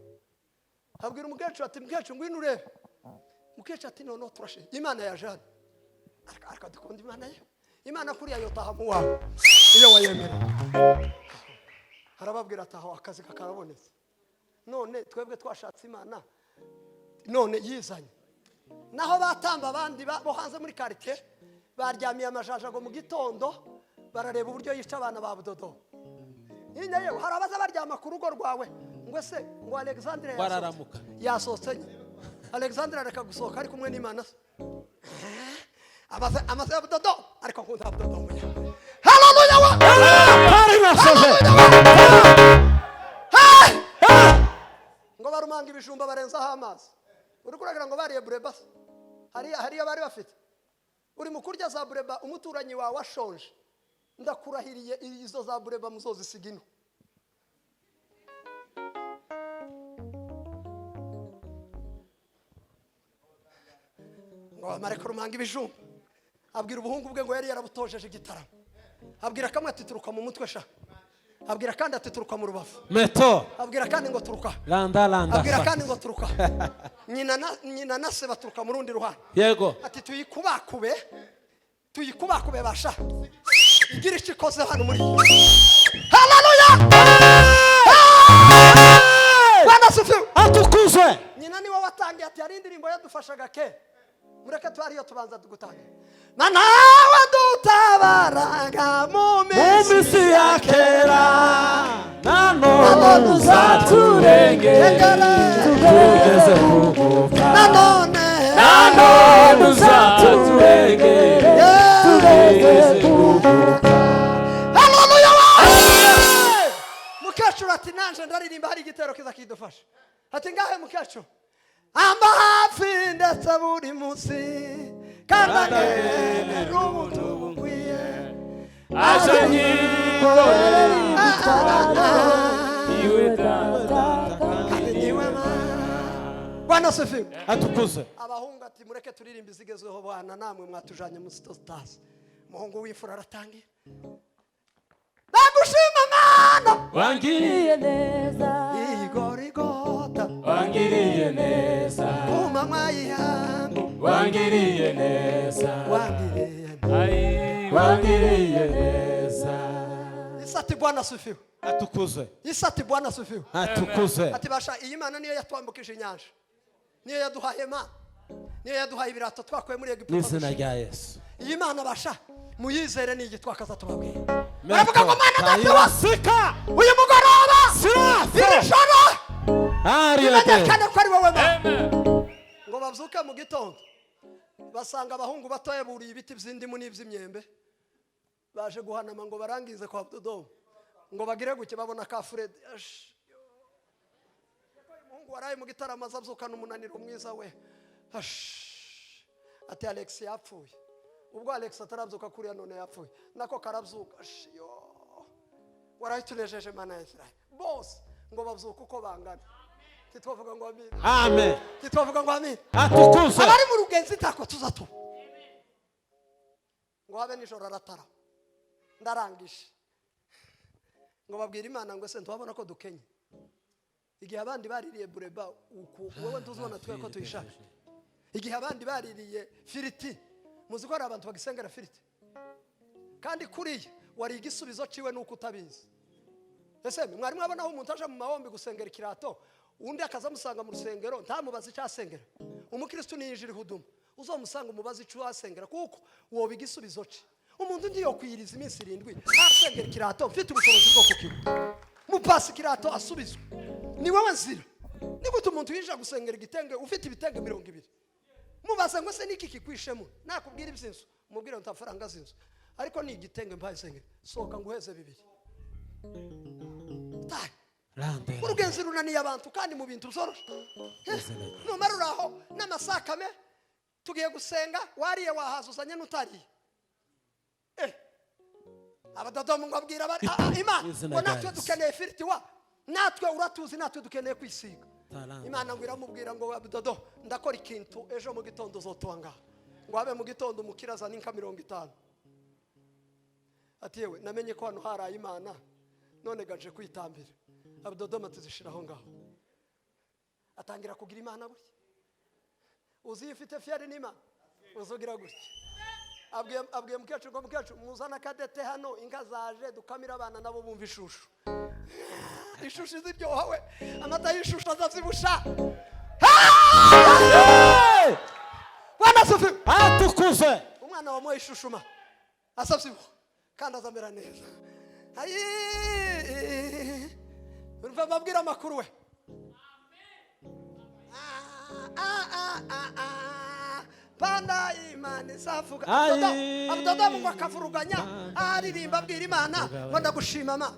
Abwira umukecuru ati mukecuru ngwino urebe. Mukecuru ati none turashe. Imana ya Jane. Ariko dukunda Imana ye. Imana kuri ayo taha mu wawe. Iyo wayemera. Harababwira ataho akazi kakarabonetse. None twebwe twashatse Imana. None yizanye. Naho batamba abandi bo hanze muri quartier baryamiye amajajago mu gitondo barareba uburyo yica abana ba Budodo. Nyine yewe harabaza baryama ku rugo rwawe ngo se ngo Alexandre Bararamuka. yasohotse. Alexandre areka gusohoka ari kumwe n'Imana. Amaze ya Budodo ariko nkunda Budodo muya. Haleluya wa. Ngo baruma rumanga ibijumba barenzaho amazi uri kuragira ngo bariye bureba hariya bari bafite uri mu kurya za bureba umuturanyi wawe ashonje ndakurahiriye izo za bureba muzozisiga ino ngo amare kurumanga ibijumba abwira ubuhungu bwe ngo yari yarabutojeje igitaramo abwira kamwe ati turuka mu mutwe sha abwira kandi ati turuka mu rubavu meto abwira kandi ngo turuka landa abwira kandi ngo turuka nyina na se baturuka mu rundi ruhande yego ati tuyikubakube basha igira icyo ikoze hano muri haleluya Bwana sifiwe atukuzwe nyina niwe watangiye ati hari indirimbo yadufashaga ke mureke twariyo tubanza dugutangira nawe dutabaraga mu minsi ya kera nano uzaturengera tugeze kugufa nanone uzaturengera tugeze kugufa. haleluya mukecuru ati nanje ndaririmba hari igitero kiza kidufasha ati ngahe mukecuru amba hafi ndetse buri munsi kandagene n'umuntu bukwiye aje nyikorere igitwaro iwe data niwe Bwana sifiwe atukuzwe abahungu ati mureke turirimba izigezweho bwana namwe mwatujanye mu stars muhungu w'imfura aratangira ndagushima mana wangiriye neza igorigota wangiriye neza umanywa y'ihangu wangiriye neza wangiriye wangiriye neza. isati Bwana sifiwe atukuzwe isati Bwana sifiwe atukuzwe ati basha iyi mana niyo yatwambukije inyanja niyo yaduhaye mana niyo yaduhaye ibirato twakuye muri Egiputa n'izina rya Yesu iyi mana basha muyizere ni igitwakaza tubabwira baravuga ngo mana ndabasika uyu mugoroba sirafe joro ariyete imenyekane ko ari wowe mana ngo babyuke mu gitondo basanga abahungu batoya buriye ibiti by'indimu n'iby'imyembe baje guhanama ngo barangize kwa Dodomo ngo bagire guke babona ka Fred umuhungu waraye mu gitaramo azabyukana umunaniro mwiza we ati Alex yapfuye ubwo Alex atarabyuka kuriya none yapfuye nako karabyuka yo waraye tunejeje mana ya Israel bose ngo babyuka uko bangana titwavuga ngo amen amen titwavuga ngo amen atukuzwe abari mu rugenzi tako tuzatu ngo habe nijoro aratara ndarangije ngo babwira Imana ngo se ntwabona ko dukenye igihe abandi baririye bureba uku wowe ntuzubona twe ko tuyishaka igihe abandi baririye firiti muzi ko ari abantu bagisengera firiti kandi kuriye wari igisubizo ciwe nuko utabizi ese mwari mwabona aho umuntu aje mu mahombi gusengera ikirato undi akazamusanga mu rusengero ntamubaza icyo asengera umukristo niyinjira ihuduma uzomusanga umubaza icyo asengera kuko wowe igisubizo ci umuntu ndi yo kwiriza iminsi 7 asengera ikirato mfite ubushobozi bwo kukiba mupasi ikirato asubizwe ni wowe nzira nigute umuntu yinjira gusengera igitenge ufite ibitenge 200 mubaza ngo se niki kikwishemo nakubwira ibyinzu umubwire ntafaranga zinzu ariko ni igitenge mbaye sengera soka nguheze 2 tai urugenzi runaniye abantu kandi mu bintu zoroshe numara uraho n'amasakame tugiye gusenga wariye wahazuzanye n'utariye abadodomu ngo abwira Imana ngo natwe dukeneye firiti wa natwe uratuzi natwe dukeneye kwisiga Imana ngo iramubwira ngo abadodo ndakora ikintu ejo mu gitondo uzotwanga ngo habe mu gitondo umukiraza n'inka 50 ati yewe namenye ko hano haraye Imana none gaje kwitambira abadodoma tuzishiraho ngaho atangira kugira Imana gutya uzi ifite fiari n'Imana uzogira gutya abwiye mukecuru ngo mukecuru muzana kadete hano inka zaje dukamira abana nabo bumva ishushu ishushu ziryohawe amata y'ishushu azazibusha Bwana sifiwe atukuze umwana wa moyo ishushuma asabyibuha kandi azamera neza urumva babwira amakuru we Banda Imana isavuga abudodo ngo akavuruganya aririmba abwira Imana ngo ndagushima ma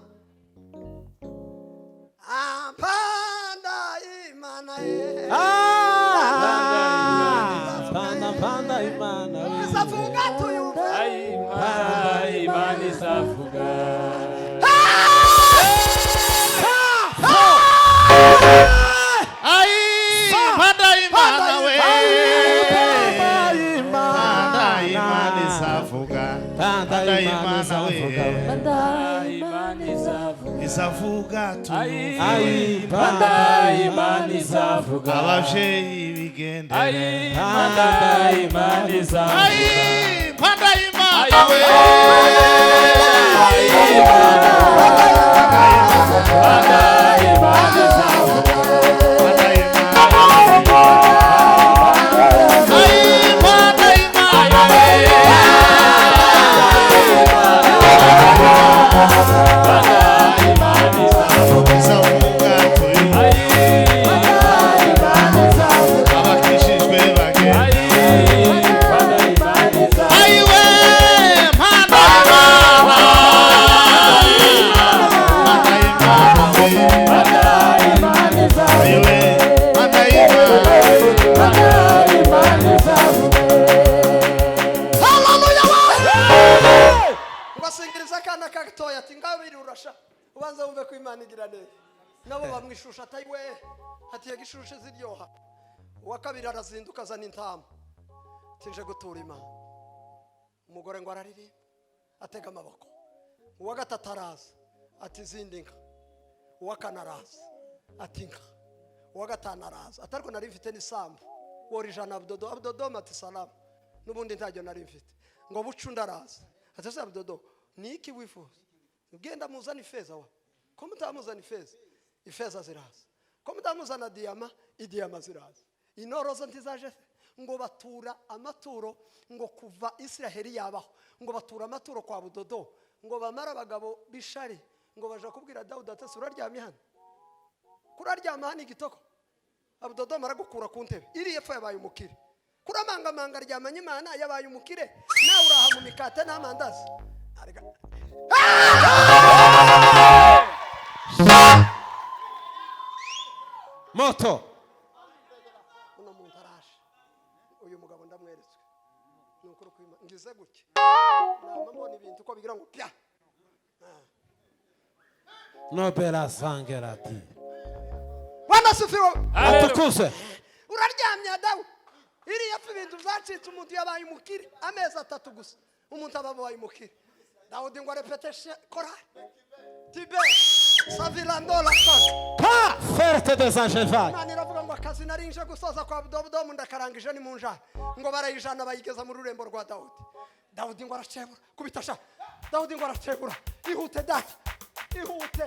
Banda Imana panda imana izavuga tuyumve Imana izavuga Ai, panda imana we. Panda imana izavuga. Panda imana we. Imana izavuga Izavuga tuyumve. Panda Imana izavuga Abavyeyi bigendere. Panda Imana izavuga Ai, panda imana we. Panda Imana izavuga Panda imana. Ai, panda imana we. Izavuga tuyumve. Abakishijwe bagende. Aiwe, panda imana. Panda imana we. Aiwe, panda imana. haleluya ubasingiriza akana kagatoya ati ngabiri urasha ubanza wumve ko Imana igira neza nabo bamwishusha ati we ati yagishushe ziryoha uwa kabiri arazinduka azana intama tije gutura Imana umugore ngo araririmba atega amaboko uwa gatatu araza ati zindi nka uwa kane araza ati nka uwa gatanu araza atariko nari mfite n'isambu wori ijana abdodo ati salamu n'ubundi ntajyo nari mfite ngo bucunda araza ati se abdodo ni iki wifuza ugenda muzana ifeza wa ko mutamuzana ifeza ziraza ko mutamuzana diyama idiyama ziraza inoroza ntizaje ngo batura amaturo ngo kuva Isiraheli yabaho ngo batura amaturo kwa budodo ngo bamara abagabo bishari ngo baje kubwira Dawudi ati uraryamye hano kuraryama hano igitoko abudodo maragukura ku ntebe iri yepfo yabaye umukire kuramanga ryamanye Imana yabaye umukire nawe uraha mu mikate n'amandazi moto uno muntu araje uyu mugabo ndamweretswe nukuri kwima ngize gutya namambona ibintu uko bigira ngo pya nobera sangerati wanasifiwe atukuse uraryamye Dawu iri yapfa ibintu byacitse umuntu yabaye umukire amezi 3 gusa umuntu ababaye umukire Dawudi ngo repeteshe korali tibe savilando la femme pa ferte des angevai Imana iravuga ngo akazi narinje gusoza kwa budodo ndakarangije ni munja ngo barayijana bayigeza mu rurembo rwa Dawudi ngo aracebura kubitasha Dawudi ngo aracebura ihute data ihute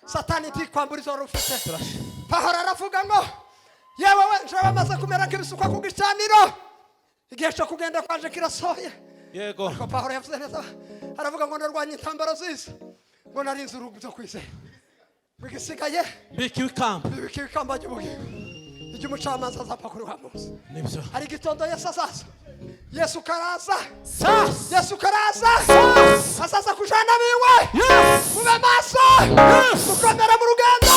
Satani tikwamburiza rufite Pahora aravuga ngo yewe we nje bamaze kumera nk'ibisukwa ku gicaniro igihe cyo kugenda kwaje kirasoye yego ko Pahora yavuze neza aravuga ngo ndarwanya intambara zisa ngo narinze urugo byo kwizera bigisigaye bikikamba cy'ubugingo icyumucamanza azapfa kuri wa munsi nibyo hari gitondo Yesu azaza Yesu karaza azaza kujana biwe mube maso mukomera mu rugendo